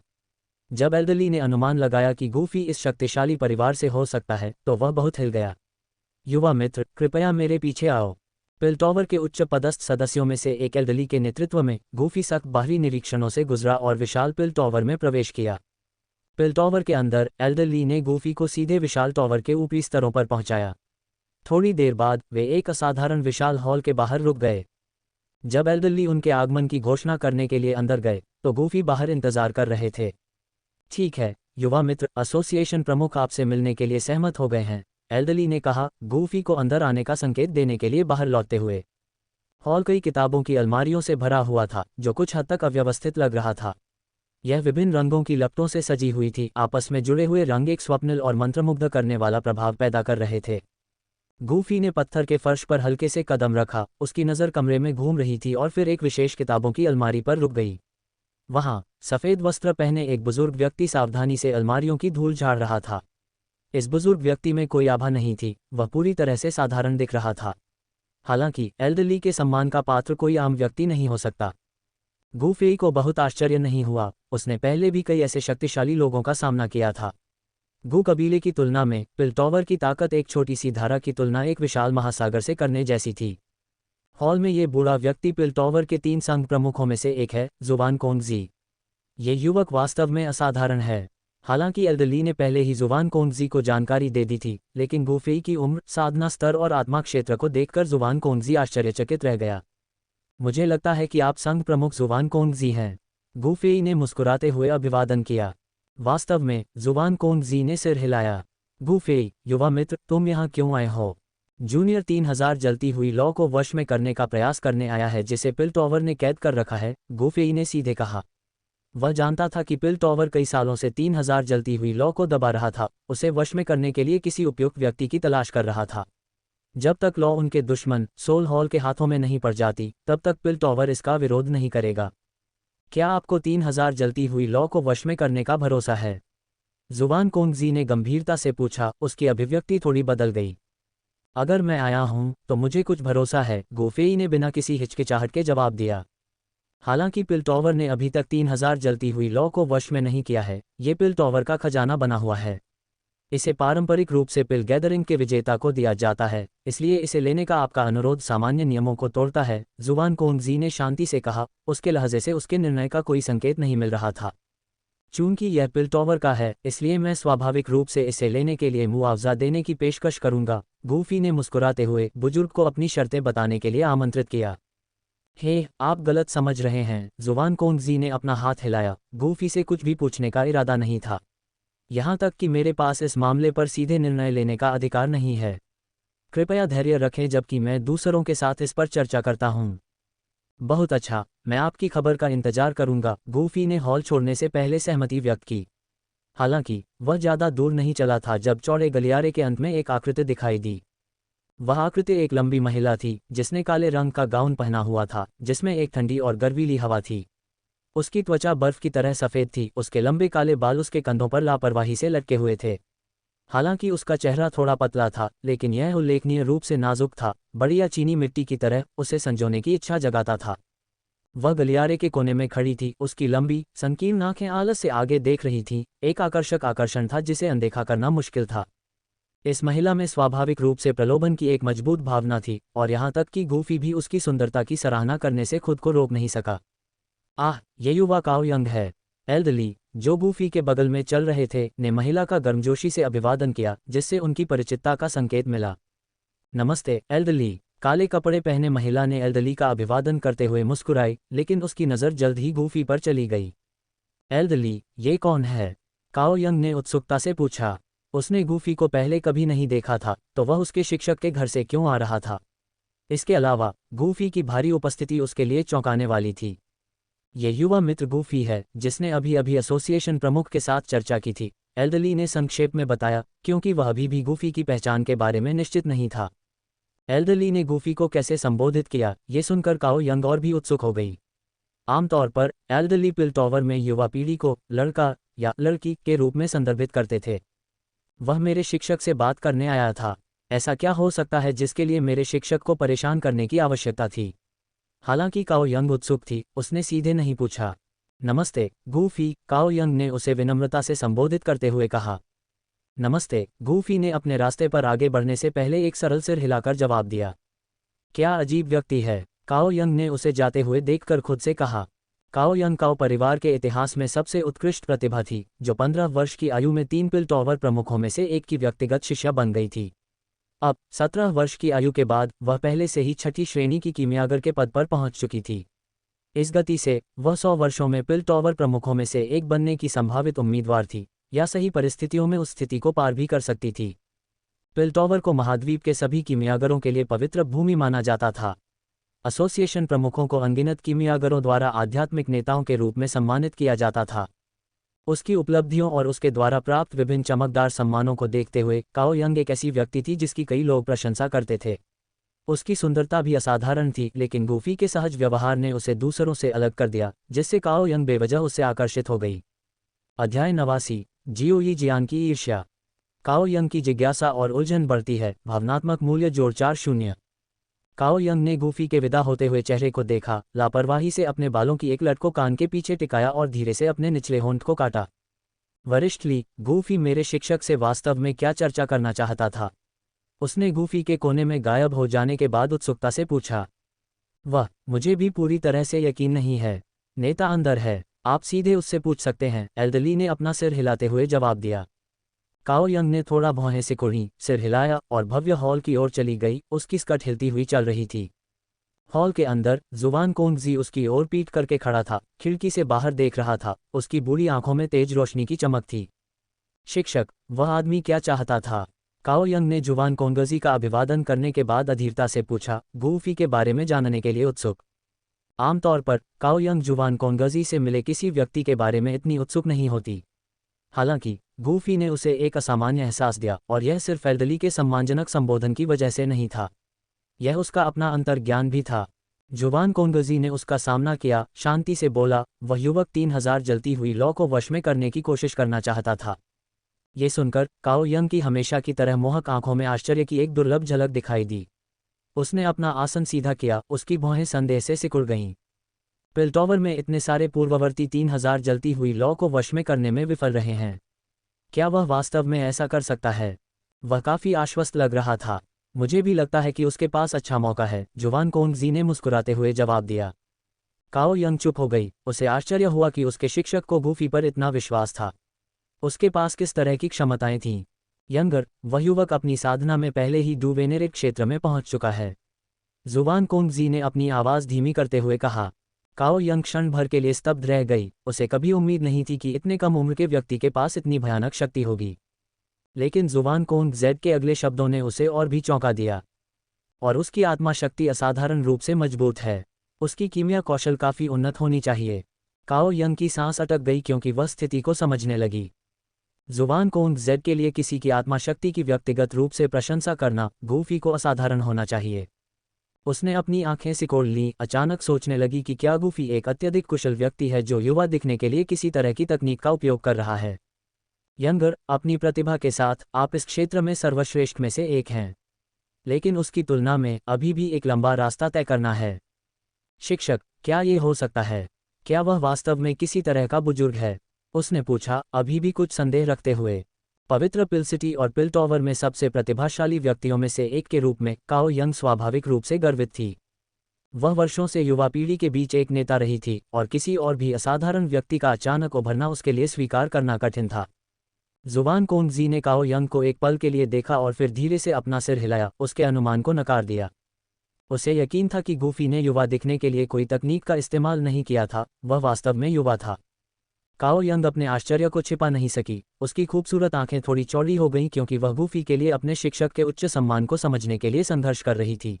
जब एल्डरली ने अनुमान लगाया कि गूफी इस शक्तिशाली परिवार से हो सकता है, तो वह बहुत हिल गया। युवा मित्र, कृपया मेरे पीछे आओ। पिल टॉवर के उच्च पदस्थ सदस्यों में से एक एल्डरली के नेतृत्व में गूफी सख्त बाहरी निरीक्षणों से गुजरा और विशाल पिल टॉवर में प्रवेश किया। पिल टॉवर के अंदर एल्डरली ने गूफी को सीधे विशाल टॉवर के ऊपरी स्तरों पर पहुंचाया। थोड़ी देर बाद वे एक असाधारण विशाल हॉल के बाहर रुक गए। जब एल्डरली उनके आगमन की घोषणा करने के लिए अंदर गए, तो गूफी बाहर इंतजार कर रहे थे। ठीक है युवा मित्र, एसोसिएशन प्रमुख आपसे मिलने के लिए सहमत हो गए हैं, एल्डरली ने कहा, गूफी को अंदर आने का संकेत देने के लिए बाहर लौटते हुए। हॉल कई किताबों की अलमारियों से भरा हुआ था, जो कुछ हद तक अव्यवस्थित लग रहा था। यह विभिन्न रंगों की लपटों से सजी हुई थी, आपस में जुड़े हुए रंग एक स्वप्निल और मंत्रमुग्ध करने वाला प्रभाव पैदा कर रहे थे। गूफी ने पत्थर के फर्श पर हल्के से कदम रखा, उसकी नज़र कमरे में घूम रही थी और फिर एक विशेष किताबों की अलमारी पर रुक गई। वहाँ सफ़ेद वस्त्र पहने एक बुजुर्ग व्यक्ति सावधानी से अलमारियों की धूल झाड़ रहा था। इस बुजुर्ग व्यक्ति में कोई आभा नहीं थी, वह पूरी तरह से साधारण दिख रहा था। हालांकि एल्डरली के सम्मान का पात्र कोई आम व्यक्ति नहीं हो सकता। गूफी को बहुत आश्चर्य नहीं हुआ, उसने पहले भी कई ऐसे शक्तिशाली लोगों का सामना किया था। गू कबीले की तुलना में पिल टॉवर की ताकत एक छोटी सी धारा की तुलना एक विशाल महासागर से करने जैसी थी। हॉल में ये बूढ़ा व्यक्ति पिल टॉवर के 3 संघ प्रमुखों में से एक है, जुबान कोंगजी। ये युवक वास्तव में असाधारण है। हालांकि एल्डरली ने पहले ही जुवान कोंगजी को जानकारी दे दी थी, लेकिन गुफेई की उम्र, साधना स्तर और आत्मा क्षेत्र को देखकर जुवान कोंगजी आश्चर्यचकित रह गया। मुझे लगता है कि आप संघ प्रमुख जुवान कोंगजी हैं। गुफेई ने मुस्कुराते हुए अभिवादन किया। वास्तव में, जुवान कोंगजी ने सिर हिलाया। गुफेई, युवा मित्र, तुम यहाँ क्यों आए हो? जूनियर 3000 जलती हुई लॉ को वश में करने का प्रयास करने आया है जिसे पिलटॉवर ने कैद कर रखा है, गुफेई ने सीधे कहा। वह जानता था कि पिलटॉवर कई सालों से 3000 जलती हुई लॉ को दबा रहा था, उसे वश में करने के लिए किसी उपयुक्त व्यक्ति की तलाश कर रहा था। जब तक लॉ उनके दुश्मन सोल हॉल के हाथों में नहीं पड़ जाती, तब तक पिलटॉवर इसका विरोध नहीं करेगा। क्या आपको 3000 जलती हुई लॉ को वश में करने का भरोसा है? जुवान कोंगजी ने गंभीरता से पूछा। उसकी अभिव्यक्ति थोड़ी बदल गई। अगर मैं आया हूं तो मुझे कुछ भरोसा है, गुफेई ने बिना किसी हिचकिचाहट के जवाब दिया। हालांकि पिलटॉवर ने अभी तक 3000 जलती हुई लॉ को वश में नहीं किया है, ये पिलटॉवर का खजाना बना हुआ है। इसे पारंपरिक रूप से पिल गैदरिंग के विजेता को दिया जाता है, इसलिए इसे लेने का आपका अनुरोध सामान्य नियमों को तोड़ता है, जुवान कोंगजी ने शांति से कहा। उसके लहजे से उसके निर्णय का कोई संकेत नहीं मिल रहा था। चूंकि यह पिलटॉवर का है, इसलिए मैं स्वाभाविक रूप से इसे लेने के लिए मुआवजा देने की पेशकश करूंगा। गुफी ने मुस्कुराते हुए बुजुर्ग को अपनी शर्तें बताने के लिए आमंत्रित किया। हे, आप गलत समझ रहे हैं, जुवान कोंगजी ने अपना हाथ हिलाया। गुफी से कुछ भी पूछने का इरादा नहीं था। यहाँ तक कि मेरे पास इस मामले पर सीधे निर्णय लेने का अधिकार नहीं है। कृपया धैर्य रखें जबकि मैं दूसरों के साथ इस पर चर्चा करता हूँ। बहुत अच्छा, मैं आपकी खबर का इंतजार करूंगा। गुफी ने हॉल छोड़ने से पहले सहमति व्यक्त की। हालांकि वह ज्यादा दूर नहीं चला था जब चौड़े गलियारे के अंत में एक आकृति दिखाई दी। वह आकृति एक लंबी महिला थी जिसने काले रंग का गाउन पहना हुआ था, जिसमें एक ठंडी और गर्वीली हवा थी। उसकी त्वचा बर्फ की तरह सफ़ेद थी, उसके लंबे काले बाल उसके कंधों पर लापरवाही से लटके हुए थे। हालांकि उसका चेहरा थोड़ा पतला था, लेकिन यह उल्लेखनीय रूप से नाजुक था, बढ़िया चीनी मिट्टी की तरह, उसे संजोने की इच्छा जगाता था। वह गलियारे के कोने में खड़ी थी, उसकी लंबी, संकीर्ण आंखें आलस से आगे देख रही थीं, एक आकर्षक आकर्षण था जिसे अनदेखा करना मुश्किल था। इस महिला में स्वाभाविक रूप से प्रलोभन की एक मजबूत भावना थी, और यहाँ तक कि गुफी भी उसकी सुंदरता की सराहना करने से खुद को रोक नहीं सका। आह, ये युवा काओ यंग है। एल्डरली, जो गुफी के बगल में चल रहे थे, ने महिला का गर्मजोशी से अभिवादन किया, जिससे उनकी परिचितता का संकेत मिला। नमस्ते, एल्डरली। काले कपड़े पहने महिला ने एल्डरली का अभिवादन करते हुए मुस्कुराई, लेकिन उसकी नज़र जल्द ही गुफी पर चली गई। एल्डरली, ये कौन है? काओ यंग ने उत्सुकता से पूछा। उसने गुफी को पहले कभी नहीं देखा था, तो वह उसके शिक्षक के घर से क्यों आ रहा था? इसके अलावा, गुफी की भारी उपस्थिति उसके लिए चौंकाने वाली थी। ये युवा मित्र गुफी है, जिसने अभी अभी एसोसिएशन प्रमुख के साथ चर्चा की थी, एल्डरली ने संक्षेप में बताया, क्योंकि वह अभी भी गुफी की पहचान के बारे में निश्चित नहीं था। एल्डरली ने गुफी को कैसे संबोधित किया, ये सुनकर काओ यंग और भी उत्सुक हो गई। आमतौर पर एल्डरली पिलटॉवर में युवा पीढ़ी को लड़का या लड़की के रूप में संदर्भित करते थे। वह मेरे शिक्षक से बात करने आया था। ऐसा क्या हो सकता है जिसके लिए मेरे शिक्षक को परेशान करने की आवश्यकता थी? हालांकि काओ यंग उत्सुक थी, उसने सीधे नहीं पूछा। नमस्ते, गुफी, काओ यंग ने उसे विनम्रता से संबोधित करते हुए कहा। नमस्ते, गुफी ने अपने रास्ते पर आगे बढ़ने से पहले एक सरल सिर हिलाकर जवाब दिया। क्या अजीब व्यक्ति है, काओ यंग ने उसे जाते हुए देखकर खुद से कहा। काओ यंग काओ परिवार के इतिहास में सबसे उत्कृष्ट प्रतिभा थी, जो 15 वर्ष की आयु में 3 पिलटॉवर प्रमुखों में से एक की व्यक्तिगत शिष्या बन गई थी। अब 17 वर्ष की आयु के बाद वह पहले से ही 6ठी श्रेणी की कीमियागर के पद पर पहुंच चुकी थी। इस गति से वह 100 वर्षों में पिलटॉवर प्रमुखों में से एक बनने की संभावित उम्मीदवार थी, या सही परिस्थितियों में उस स्थिति को पार भी कर सकती थी। पिलटॉवर को महाद्वीप के सभी कीमियागरों के लिए पवित्र भूमि माना जाता था। एसोसिएशन प्रमुखों को अनगिनत कीमियागरों द्वारा आध्यात्मिक नेताओं के रूप में सम्मानित किया जाता था। उसकी उपलब्धियों और उसके द्वारा प्राप्त विभिन्न चमकदार सम्मानों को देखते हुए काओ यंग एक ऐसी व्यक्ति थी जिसकी कई लोग प्रशंसा करते थे। उसकी सुंदरता भी असाधारण थी, लेकिन गुफी के सहज व्यवहार ने उसे दूसरों से अलग कर दिया, जिससे काओ यंग बेवजह उससे आकर्षित हो गई। अध्याय 89, जियो यी जियान की ईर्ष्या। काओ यंग की जिज्ञासा और उलझन बढ़ती है। भावनात्मक मूल्य जोड़ 40। काओ यंग ने गुफी के विदा होते हुए चेहरे को देखा, लापरवाही से अपने बालों की एक लट को कान के पीछे टिकाया और धीरे से अपने निचले होंठ को काटा। वरिष्ठ ली, गुफी मेरे शिक्षक से वास्तव में क्या चर्चा करना चाहता था? उसने गुफी के कोने में गायब हो जाने के बाद उत्सुकता से पूछा। मुझे भी पूरी तरह से यकीन नहीं है। नेता अंदर है, आप सीधे उससे पूछ सकते हैं, एल्डरली ने अपना सिर हिलाते हुए जवाब दिया। काओ यंग ने थोड़ा भौहें सिकुड़ी, सिर हिलाया और भव्य हॉल की ओर चली गई। उसकी स्कर्ट हिलती हुई चल रही थी। हॉल के अंदर जुवान कोंगजी उसकी ओर पीठ करके खड़ा था, खिड़की से बाहर देख रहा था। उसकी बूढ़ी आंखों में तेज रोशनी की चमक थी। शिक्षक, वह आदमी क्या चाहता था? काओ यंग ने जुवान कोंगजी का अभिवादन करने के बाद अधीरता से पूछा, गूफी के बारे में जानने के लिए उत्सुक। आमतौर पर काओ यंग जुवान कोंगजी से मिले किसी व्यक्ति के बारे में इतनी उत्सुक नहीं होती। हालांकि गूफी ने उसे एक असामान्य एहसास दिया, और यह सिर्फ एल्डरली के सम्मानजनक संबोधन की वजह से नहीं था। यह उसका अपना अंतर्ज्ञान भी था। जुवान कोंगजी ने उसका सामना किया, शांति से बोला, वह युवक 3000 जलती हुई लौ को वश में करने की कोशिश करना चाहता था। ये सुनकर काओ यंग की हमेशा की तरह मोहक आंखों में आश्चर्य की एक दुर्लभ झलक दिखाई दी। उसने अपना आसन सीधा किया, उसकी भौहें संदेह से सिकुड़ गईं। पिल्टॉवर में इतने सारे पूर्ववर्ती 3000 जलती हुई लौ को वश में करने में विफल रहे हैं। क्या वह वास्तव में ऐसा कर सकता है? वह काफी आश्वस्त लग रहा था। मुझे भी लगता है कि उसके पास अच्छा मौका है, जुवान कोंगजी ने मुस्कुराते हुए जवाब दिया। काओ यंग चुप हो गई। उसे आश्चर्य हुआ कि उसके शिक्षक को गूफी पर इतना विश्वास था। उसके पास किस तरह की क्षमताएं थीं? यंगर, वह युवक अपनी साधना में पहले ही डूवेनेरिक क्षेत्र में पहुंच चुका है। जुवान कोंगजी ने अपनी आवाज़ धीमी करते हुए कहा। काओ यंग क्षण भर के लिए स्तब्ध रह गई। उसे कभी उम्मीद नहीं थी कि इतने कम उम्र के व्यक्ति के पास इतनी भयानक शक्ति होगी। लेकिन जुवान कोंगजी के अगले शब्दों ने उसे और भी चौंका दिया। और उसकी आत्मा शक्ति असाधारण रूप से मजबूत है। उसकी कीमिया कौशल काफ़ी उन्नत होनी चाहिए। काओ यंग की सांस अटक गई क्योंकि वह स्थिति को समझने लगी। जुवान कोंगजी के लिए किसी की आत्मा शक्ति की व्यक्तिगत रूप से प्रशंसा करना गूफी को असाधारण होना चाहिए। उसने अपनी आंखें सिकोड़ लीं, अचानक सोचने लगी कि क्या गूफी एक अत्यधिक कुशल व्यक्ति है जो युवा दिखने के लिए किसी तरह की तकनीक का उपयोग कर रहा है। यंगर, अपनी प्रतिभा के साथ आप इस क्षेत्र में सर्वश्रेष्ठ में से एक हैं। लेकिन उसकी तुलना में अभी भी एक लंबा रास्ता तय करना है। शिक्षक, क्या ये हो सकता है? क्या वह वास्तव में किसी तरह का बुजुर्ग है? उसने पूछा, अभी भी कुछ संदेह रखते हुए। पवित्र पिल सिटी और पिल्टॉवर में सबसे प्रतिभाशाली व्यक्तियों में से एक के रूप में काओ यंग स्वाभाविक रूप से गर्वित थी। वह वर्षों से युवा पीढ़ी के बीच एक नेता रही थी, और किसी और भी असाधारण व्यक्ति का अचानक उभरना उसके लिए स्वीकार करना कठिन था। जुवान कोंगजी ने काओ यंग को एक पल के लिए देखा और फिर धीरे से अपना सिर हिलाया, उसके अनुमान को नकार दिया। उसे यकीन था कि गूफी ने युवा दिखने के लिए कोई तकनीक का इस्तेमाल नहीं किया था, वह वास्तव में युवा था। काओ यंग अपने आश्चर्य को छिपा नहीं सकी। उसकी खूबसूरत आंखें थोड़ी चौड़ी हो गईं क्योंकि वह गूफी के लिए अपने शिक्षक के उच्च सम्मान को समझने के लिए संघर्ष कर रही थी।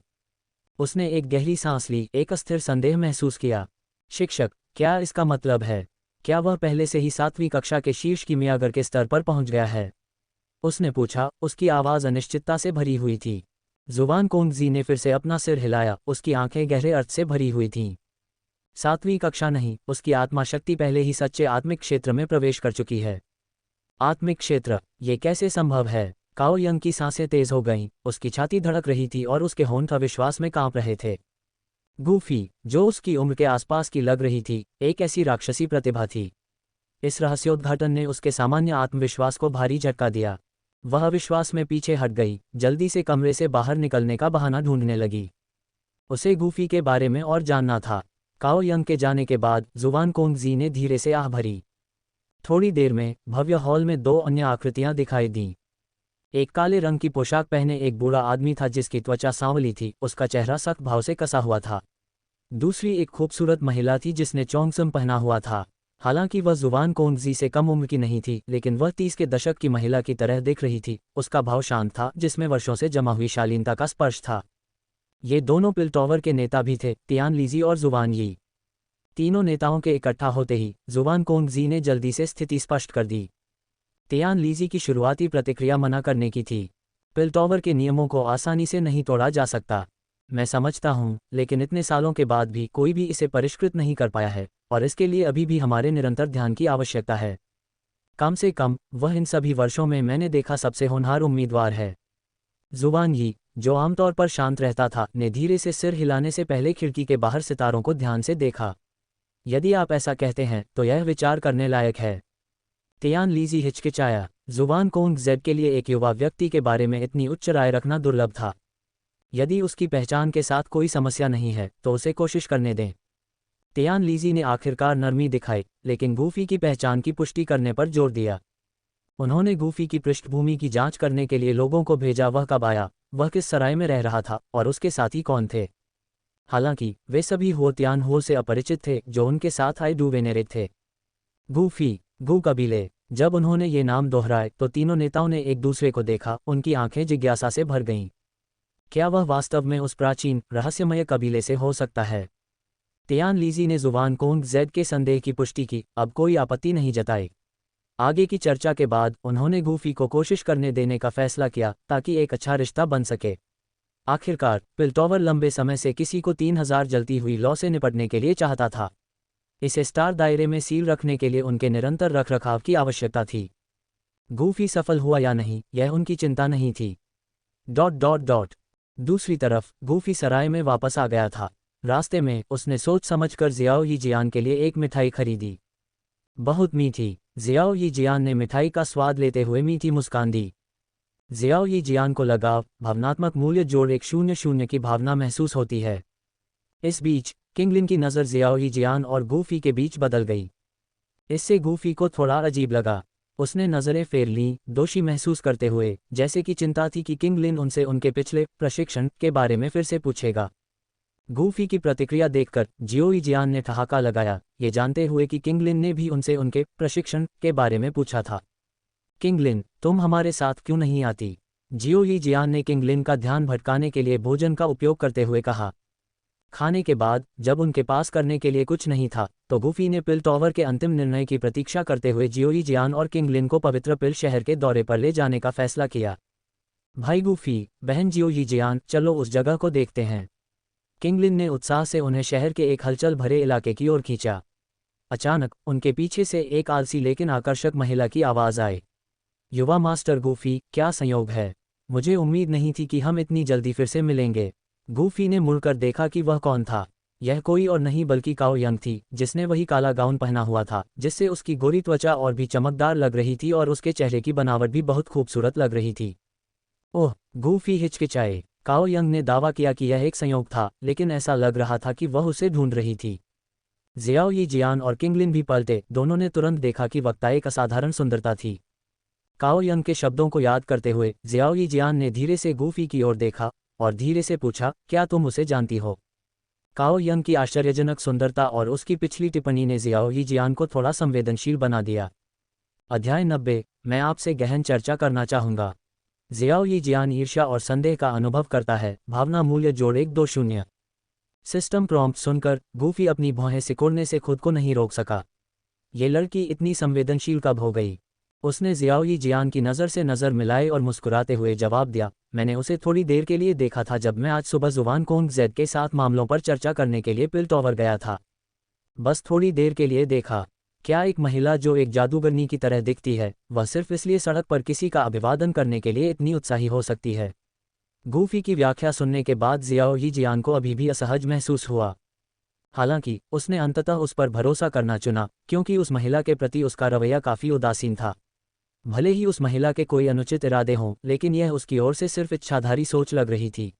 उसने एक गहरी सांस ली, एक अस्थिर संदेह महसूस किया। शिक्षक, क्या इसका मतलब है? क्या वह पहले से ही 7वीं कक्षा के शीर्ष कीमियागर के स्तर पर पहुंच गया है? उसने पूछा, उसकी आवाज़ अनिश्चितता से भरी हुई थी। जुवान कोंगजी ने फिर से अपना सिर हिलाया, उसकी आंखें गहरे अर्थ से भरी हुई थीं। 7वीं कक्षा नहीं, उसकी आत्मा शक्ति पहले ही सच्चे आत्मिक क्षेत्र में प्रवेश कर चुकी है। आत्मिक क्षेत्र, ये कैसे संभव है? काओ यंग की सांसें तेज हो गईं, उसकी छाती धड़क रही थी और उसके होंठ अविश्वास में कांप रहे थे। गूफी, जो उसकी उम्र के आसपास की लग रही थी, एक ऐसी राक्षसी प्रतिभा थी। इस रहस्योद्घाटन ने उसके सामान्य आत्मविश्वास को भारी झटका दिया। वह अविश्वास में पीछे हट गई, जल्दी से कमरे से बाहर निकलने का बहाना ढूंढने लगी। उसे गूफी के बारे में और जानना था। काओ यंग के जाने के बाद जुवान कोंगजी ने धीरे से आह भरी। थोड़ी देर में भव्य हॉल में 2 अन्य आकृतियां दिखाई दीं। एक काले रंग की पोशाक पहने एक बूढ़ा आदमी था जिसकी त्वचा सांवली थी, उसका चेहरा सख्त भाव से कसा हुआ था। दूसरी एक खूबसूरत महिला थी जिसने चोंगसम पहना हुआ था। हालांकि वह जुवान कोंगजी से कम उम्र की नहीं थी, लेकिन वह 30 के दशक की महिला की तरह दिख रही थी। उसका भाव शांत था, जिसमें वर्षों से जमा हुई शालीनता का स्पर्श था। ये दोनों पिल्टॉवर के नेता भी थे, तियान लीजी और जुवान यी। तीनों नेताओं के इकट्ठा होते ही जुवान कोंगजी ने जल्दी से स्थिति स्पष्ट कर दी। तियान लीजी की शुरुआती प्रतिक्रिया मना करने की थी। पिल्टॉवर के नियमों को आसानी से नहीं तोड़ा जा सकता। मैं समझता हूँ, लेकिन इतने सालों के बाद भी कोई भी इसे परिष्कृत नहीं कर पाया है, और इसके लिए अभी भी हमारे निरंतर ध्यान की आवश्यकता है। कम से कम वह इन सभी वर्षों में मैंने देखा सबसे होनहार उम्मीदवार है। जुवान यी, जो आमतौर पर शांत रहता था, ने धीरे से सिर हिलाने से पहले खिड़की के बाहर सितारों को ध्यान से देखा। यदि आप ऐसा कहते हैं तो यह विचार करने लायक है। तियान लीजी हिचकिचाया। जुवान कोंगजी के लिए एक युवा व्यक्ति के बारे में इतनी उच्च राय रखना दुर्लभ था। यदि उसकी पहचान के साथ कोई समस्या नहीं है तो उसे कोशिश करने दें। तियान लीजी ने आखिरकार नरमी दिखाई, लेकिन गूफी की पहचान की पुष्टि करने पर जोर दिया। उन्होंने गूफी की पृष्ठभूमि की जांच करने के लिए लोगों को भेजा, वह कब आया, वह किस सराय में रह रहा था और उसके साथी कौन थे। हालांकि वे सभी हो तियान हो से अपरिचित थे जो उनके साथ आए डू वेनेरेट थे। गूफी, गू कबीले। जब उन्होंने ये नाम दोहराए तो तीनों नेताओं ने एक दूसरे को देखा, उनकी आंखें जिज्ञासा से भर गईं। क्या वह वास्तव में उस प्राचीन रहस्यमय कबीले से हो सकता है। तियान लीजी ने जुबान कोंग जेड के संदेह की पुष्टि की, अब कोई आपत्ति नहीं जताई। आगे की चर्चा के बाद उन्होंने गूफी को कोशिश करने देने का फैसला किया ताकि एक अच्छा रिश्ता बन सके। आखिरकार पिल्टोवर लंबे समय से किसी को 3000 जलती हुई लौ से निपटने के लिए चाहता था। इसे स्टार दायरे में सील रखने के लिए उनके निरंतर रखरखाव की आवश्यकता थी। गूफी सफल हुआ या नहीं, यह उनकी चिंता नहीं थी। दूसरी तरफ गूफी सराय में वापस आ गया था। रास्ते में उसने सोच समझकर जियाओ यी जियान के लिए एक मिठाई खरीदी। बहुत मीठी। जियाओ यी जियान ने मिठाई का स्वाद लेते हुए मीठी मुस्कान दी। जियाओ यी जियान को लगाव, भावनात्मक मूल्य जोड़ 100 की भावना महसूस होती है। इस बीच किंगलिन की नज़र जियाओ यी जियान और गूफी के बीच बदल गई। इससे गूफी को थोड़ा अजीब लगा। उसने नज़रें फेर लीं, दोषी महसूस करते हुए, जैसे कि चिंता थी कि किंगलिन उनसे उनके पिछले प्रशिक्षण के बारे में फिर से पूछेगा। गूफी की प्रतिक्रिया देखकर जियो यी जियान ने ठहाका लगाया, ये जानते हुए कि किंगलिन ने भी उनसे उनके प्रशिक्षण के बारे में पूछा था। किंगलिन, तुम हमारे साथ क्यों नहीं आती। जियो यी जियान ने किंगलिन का ध्यान भटकाने के लिए भोजन का उपयोग करते हुए कहा। खाने के बाद जब उनके पास करने के लिए कुछ नहीं था तो गूफी ने पिल्टोवर के अंतिम निर्णय की प्रतीक्षा करते हुए जियो यी जियान और किंगलिन को पवित्र पिल शहर के दौरे पर ले जाने का फैसला किया। भाई गूफी, बहन जियो यी जियान, चलो उस जगह को देखते हैं। किंगलिन ने उत्साह से उन्हें शहर के एक हलचल भरे इलाके की ओर खींचा। अचानक उनके पीछे से एक आलसी लेकिन आकर्षक महिला की आवाज़ आई। युवा मास्टर गूफी, क्या संयोग है। मुझे उम्मीद नहीं थी कि हम इतनी जल्दी फिर से मिलेंगे। गूफी ने मुड़कर देखा कि वह कौन था। यह कोई और नहीं बल्कि काओ यंग थी, जिसने वही काला गाउन पहना हुआ था जिससे उसकी गोरी त्वचा और भी चमकदार लग रही थी और उसके चेहरे की बनावट भी बहुत खूबसूरत लग रही थी। ओह, गूफी हिचकिचाए। काओ यंग ने दावा किया कि यह एक संयोग था, लेकिन ऐसा लग रहा था कि वह उसे ढूंढ रही थी। जियाओ यी जियान और किंगलिन भी पलटे, दोनों ने तुरंत देखा कि वक्ता एक असाधारण सुंदरता थी। काओ यंग के शब्दों को याद करते हुए जियाओ यी जियान ने धीरे से गूफी की ओर देखा और धीरे से पूछा, क्या तुम उसे जानती हो। काओ यंग की आश्चर्यजनक सुंदरता और उसकी पिछली टिप्पणी ने जियाओ यी जियान को थोड़ा संवेदनशील बना दिया। अध्याय 90, मैं आपसे गहन चर्चा करना चाहूँगा। जियाओ यी जियान ईर्ष्या और संदेह का अनुभव करता है, भावना मूल्य जोड़ 120। सिस्टम प्रॉम्प्ट सुनकर गूफी अपनी भौहें सिकोड़ने से खुद को नहीं रोक सका। ये लड़की इतनी संवेदनशील कब हो गई। उसने जियाओ यी जियान की नज़र से नज़र मिलाई और मुस्कुराते हुए जवाब दिया, मैंने उसे थोड़ी देर के लिए देखा था जब मैं आज सुबह जुबान कोंग जेड के साथ मामलों पर चर्चा करने के लिए पिल्टोवर गया था। बस थोड़ी देर के लिए देखा। क्या एक महिला जो एक जादूगरनी की तरह दिखती है, वह सिर्फ इसलिए सड़क पर किसी का अभिवादन करने के लिए इतनी उत्साही हो सकती है। गूफी की व्याख्या सुनने के बाद जियाओ यी जियान को अभी भी असहज महसूस हुआ। हालांकि उसने अंततः उस पर भरोसा करना चुना, क्योंकि उस महिला के प्रति उसका रवैया काफ़ी उदासीन था। भले ही उस महिला के कोई अनुचित इरादे हों, लेकिन यह उसकी ओर से सिर्फ इच्छाधारी सोच लग रही थी।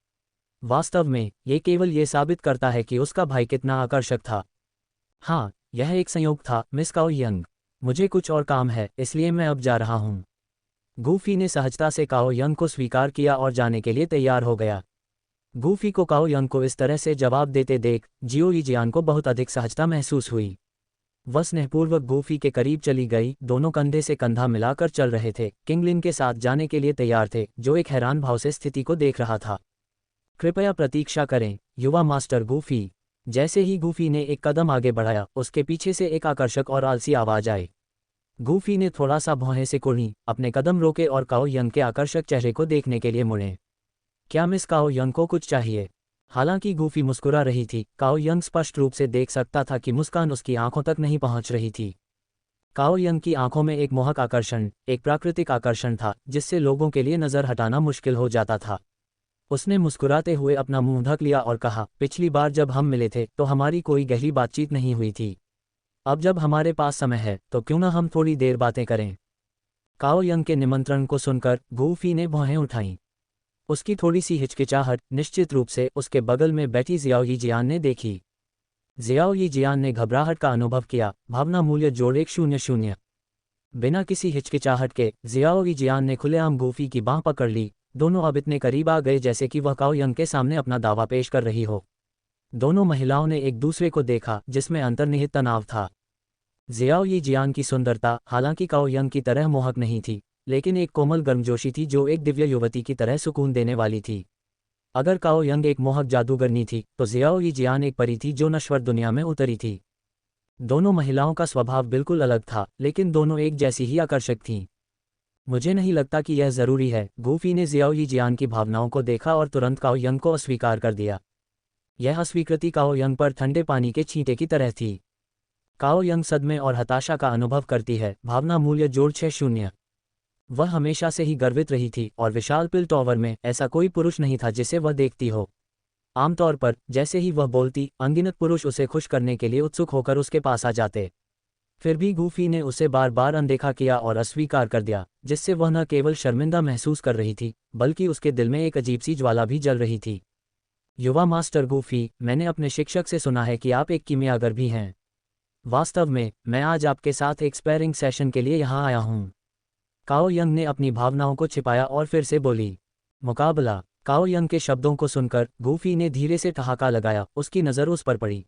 वास्तव में ये केवल ये साबित करता है कि उसका भाई कितना आकर्षक था। हाँ, यह एक संयोग था मिस काओ यंग। मुझे कुछ और काम है, इसलिए मैं अब जा रहा हूँ। गूफी ने सहजता से काओ यंग को स्वीकार किया और जाने के लिए तैयार हो गया। गूफी को काओ यंग को इस तरह से जवाब देते देख जियो यी जियान को बहुत अधिक सहजता महसूस हुई। वह स्नेहपूर्वक गूफी के करीब चली गई, दोनों कंधे से कंधा मिलाकर चल रहे थे, किंगलिन के साथ जाने के लिए तैयार थे, जो एक हैरान भाव से स्थिति को देख रहा था। कृपया प्रतीक्षा करें, युवा मास्टर गूफी। जैसे ही गूफी ने एक कदम आगे बढ़ाया, उसके पीछे से एक आकर्षक और आलसी आवाज आई। गूफी ने थोड़ा सा भौहें से कुढ़ी, अपने कदम रोके और काओ यंग के आकर्षक चेहरे को देखने के लिए मुड़े। क्या मिस काओ यंग को कुछ चाहिए। हालांकि गूफी मुस्कुरा रही थी, काओ यंग स्पष्ट रूप से देख सकता था कि मुस्कान उसकी आंखों तक नहीं पहुंच रही थी। काओ यंग की आंखों में एक मोहक आकर्षण, एक प्राकृतिक आकर्षण था जिससे लोगों के लिए नजर हटाना मुश्किल हो जाता था। उसने मुस्कुराते हुए अपना मुंह ढक लिया और कहा, पिछली बार जब हम मिले थे तो हमारी कोई गहरी बातचीत नहीं हुई थी। अब जब हमारे पास समय है तो क्यों ना हम थोड़ी देर बातें करें। काओ यंग के निमंत्रण को सुनकर गूफी ने भौहें उठाईं। उसकी थोड़ी सी हिचकिचाहट निश्चित रूप से उसके बगल में बैठी जियाओ यी जियान ने देखी। जियाओ यी जियान ने घबराहट का अनुभव किया। भावना मूल्य जोड़ 100। बिना किसी हिचकिचाहट के जियाओ यी जियान ने खुलेआम गूफी की बांह पकड़ ली। दोनों अब इतने करीब आ गए जैसे कि वह काओ यंग के सामने अपना दावा पेश कर रही हो। दोनों महिलाओं ने एक दूसरे को देखा, जिसमें अंतर्निहित तनाव था। जियाओ यी जियान की सुंदरता हालांकि काओ यंग की तरह मोहक नहीं थी, लेकिन एक कोमल गर्मजोशी थी जो एक दिव्य युवती की तरह सुकून देने वाली थी। अगर काओ यंग एक मोहक जादूगरनी थी, तो जियाओ यी जियान एक परी थी जो नश्वर दुनिया में उतरी थी। दोनों महिलाओं का स्वभाव बिल्कुल अलग था, लेकिन दोनों एक जैसी ही आकर्षक थीं। मुझे नहीं लगता कि यह जरूरी है। गूफी ने जियाओ यी जियान की भावनाओं को देखा और तुरंत काओ यंग को अस्वीकार कर दिया। यह अस्वीकृति काओ यंग पर ठंडे पानी के छींटे की तरह थी। काओ यंग सदमे और हताशा का अनुभव करती है। भावना मूल्य जोड़ 60। वह हमेशा से ही गर्वित रही थी और विशाल पिल टॉवर में ऐसा कोई पुरुष नहीं था जिसे वह देखती हो। आमतौर पर जैसे ही वह बोलती, अनगिनत पुरुष उसे खुश करने के लिए उत्सुक होकर उसके पास आ जाते। फिर भी गूफी ने उसे बार बार अनदेखा किया और अस्वीकार कर दिया, जिससे वह न केवल शर्मिंदा महसूस कर रही थी, बल्कि उसके दिल में एक अजीब सी ज्वाला भी जल रही थी। युवा मास्टर गूफी, मैंने अपने शिक्षक से सुना है कि आप एक कीमियागर भी हैं। वास्तव में मैं आज आपके साथ एक स्पैरिंग सेशन के लिए यहाँ आया हूँ। काओ यंग ने अपनी भावनाओं को छिपाया और फिर से बोली। मुकाबला। काओ यंग के शब्दों को सुनकर गूफी ने धीरे से ठहाका लगाया। उसकी नज़र उस पर पड़ी।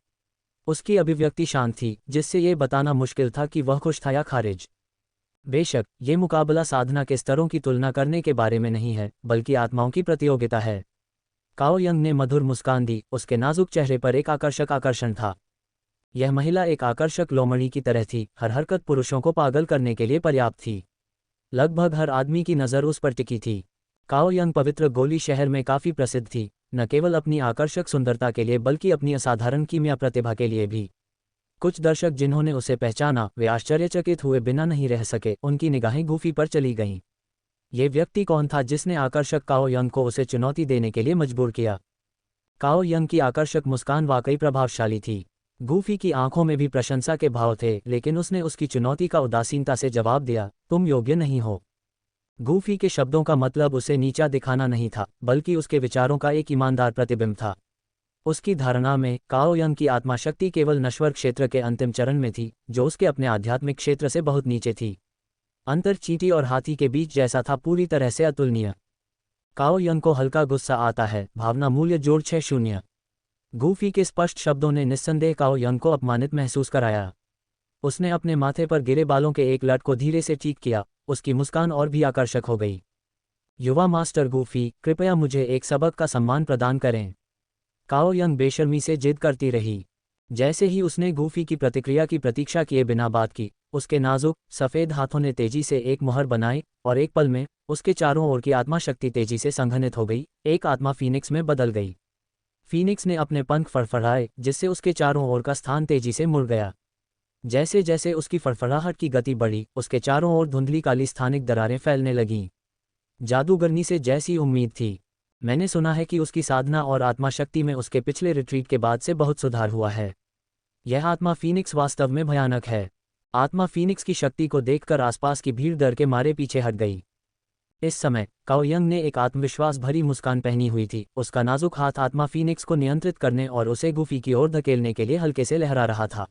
उसकी अभिव्यक्ति शांत थी, जिससे ये बताना मुश्किल था कि वह खुश था या खारिज। बेशक ये मुकाबला साधना के स्तरों की तुलना करने के बारे में नहीं है, बल्कि आत्माओं की प्रतियोगिता है। काओ यंग ने मधुर मुस्कान दी। उसके नाजुक चेहरे पर एक आकर्षक आकर्षण था। यह महिला एक आकर्षक लोमड़ी की तरह थी। हर हरकत पुरुषों को पागल करने के लिए पर्याप्त थी। लगभग हर आदमी की नज़र उस पर टिकी थी। काओ यंग पवित्र गोली शहर में काफ़ी प्रसिद्ध थी, न केवल अपनी आकर्षक सुंदरता के लिए बल्कि अपनी असाधारण कीमिया प्रतिभा के लिए भी। कुछ दर्शक जिन्होंने उसे पहचाना, वे आश्चर्यचकित हुए बिना नहीं रह सके। उनकी निगाहें गूफी पर चली गईं। ये व्यक्ति कौन था जिसने आकर्षक काओ यंग को उसे चुनौती देने के लिए मजबूर किया? काओ यंग की आकर्षक मुस्कान वाकई प्रभावशाली थी। गूफी की आंखों में भी प्रशंसा के भाव थे, लेकिन उसने उसकी चुनौती का उदासीनता से जवाब दिया, तुम योग्य नहीं हो। गूफी के शब्दों का मतलब उसे नीचा दिखाना नहीं था, बल्कि उसके विचारों का एक ईमानदार प्रतिबिंब था। उसकी धारणा में काओ यंग की आत्माशक्ति केवल नश्वर क्षेत्र के अंतिम चरण में थी, जो उसके अपने आध्यात्मिक क्षेत्र से बहुत नीचे थी। अंतर चींटी और हाथी के बीच जैसा था, पूरी तरह से अतुलनीय। काओ यंग को हल्का गुस्सा आता है। भावना मूल्य जोड़ 60। गूफी के स्पष्ट शब्दों ने निस्संदेह काओ यंग को अपमानित महसूस कराया। उसने अपने माथे पर गिरे बालों के एक लट को धीरे से ठीक किया। उसकी मुस्कान और भी आकर्षक हो गई। युवा मास्टर गूफी, कृपया मुझे एक सबक का सम्मान प्रदान करें। काओ यंग बेशर्मी से जिद करती रही। जैसे ही उसने गूफी की प्रतिक्रिया की प्रतीक्षा किए बिना बात की, उसके नाजुक सफ़ेद हाथों ने तेजी से एक मुहर बनाई और एक पल में उसके चारों ओर की आत्मा शक्ति तेजी से संघनित हो गई। एक आत्मा फीनिक्स में बदल गई। फीनिक्स ने अपने पंख फड़फड़ाए, जिससे उसके चारों ओर का स्थान तेजी से मुड़ गया। जैसे जैसे उसकी फड़फड़ाहट की गति बढ़ी, उसके चारों ओर धुंधली काली स्थानिक दरारें फैलने लगीं। जादूगरनी से जैसी उम्मीद थी। मैंने सुना है कि उसकी साधना और आत्मा शक्ति में उसके पिछले रिट्रीट के बाद से बहुत सुधार हुआ है। यह आत्मा फीनिक्स वास्तव में भयानक है। आत्मा फीनिक्स की शक्ति को देखकर आसपास की भीड़ डर के मारे पीछे हट गई। इस समय काओ यंग ने एक आत्मविश्वास भरी मुस्कान पहनी हुई थी। उसका नाजुक हाथ आत्मा फीनिक्स को नियंत्रित करने और उसे गूफी की ओर धकेलने के लिए हल्के से लहरा रहा था।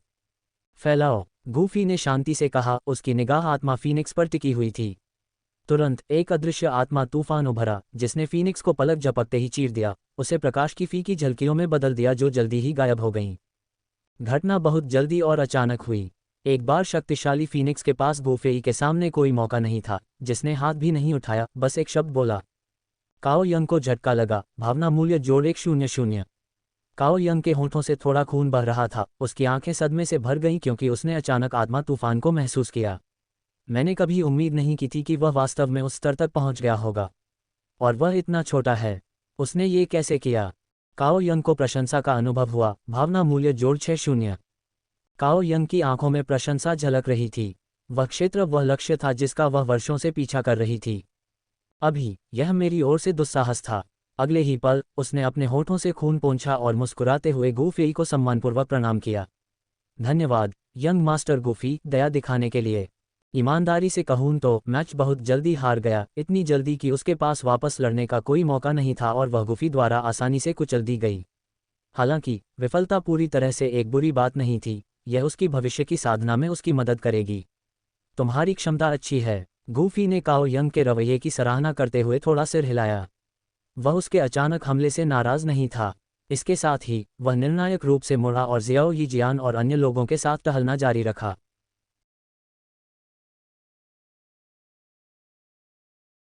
फैलाओ, गूफी ने शांति से कहा। उसकी निगाह आत्मा फीनिक्स पर टिकी हुई थी। तुरंत एक अदृश्य आत्मा तूफान उभरा, जिसने फीनिक्स को पलक झपकते ही चीर दिया। उसे प्रकाश की फीकी झलकियों में बदल दिया, जो जल्दी ही गायब हो गईं। घटना बहुत जल्दी और अचानक हुई। एक बार शक्तिशाली फीनिक्स के पास गूफी के सामने कोई मौका नहीं था, जिसने हाथ भी नहीं उठाया, बस एक शब्द बोला। काओ यंग को झटका लगा। भावना मूल्य जोड़ 100। काओ यंग के होंठों से थोड़ा खून बह रहा था। उसकी आंखें सदमे से भर गईं क्योंकि उसने अचानक आत्मा तूफान को महसूस किया। मैंने कभी उम्मीद नहीं की थी कि वह वास्तव में उस स्तर तक पहुंच गया होगा, और वह इतना छोटा है। उसने ये कैसे किया? काओ यंग को प्रशंसा का अनुभव हुआ। भावना मूल्य जोड़ 60। काओ यंग की आंखों में प्रशंसा झलक रही थी। वह क्षेत्र, वह लक्ष्य था जिसका वह वर्षों से पीछा कर रही थी। अभी यह मेरी ओर से दुस्साहस था। अगले ही पल उसने अपने होठों से खून पोंछा और मुस्कुराते हुए गूफी को सम्मानपूर्वक प्रणाम किया। धन्यवाद यंग मास्टर गूफी, दया दिखाने के लिए। ईमानदारी से कहूं तो मैच बहुत जल्दी हार गया, इतनी जल्दी कि उसके पास वापस लड़ने का कोई मौका नहीं था और वह गूफी द्वारा आसानी से कुचल दी गई। हालांकि विफलता पूरी तरह से एक बुरी बात नहीं थी, यह उसकी भविष्य की साधना में उसकी मदद करेगी। तुम्हारी क्षमता अच्छी है। गूफी ने काओ यंग के रवैये की सराहना करते हुए थोड़ा सिर हिलाया। वह उसके अचानक हमले से नाराज नहीं था। इसके साथ ही वह निर्णायक रूप से मुड़ा और जियाओ यी जियान और अन्य लोगों के साथ टहलना जारी रखा।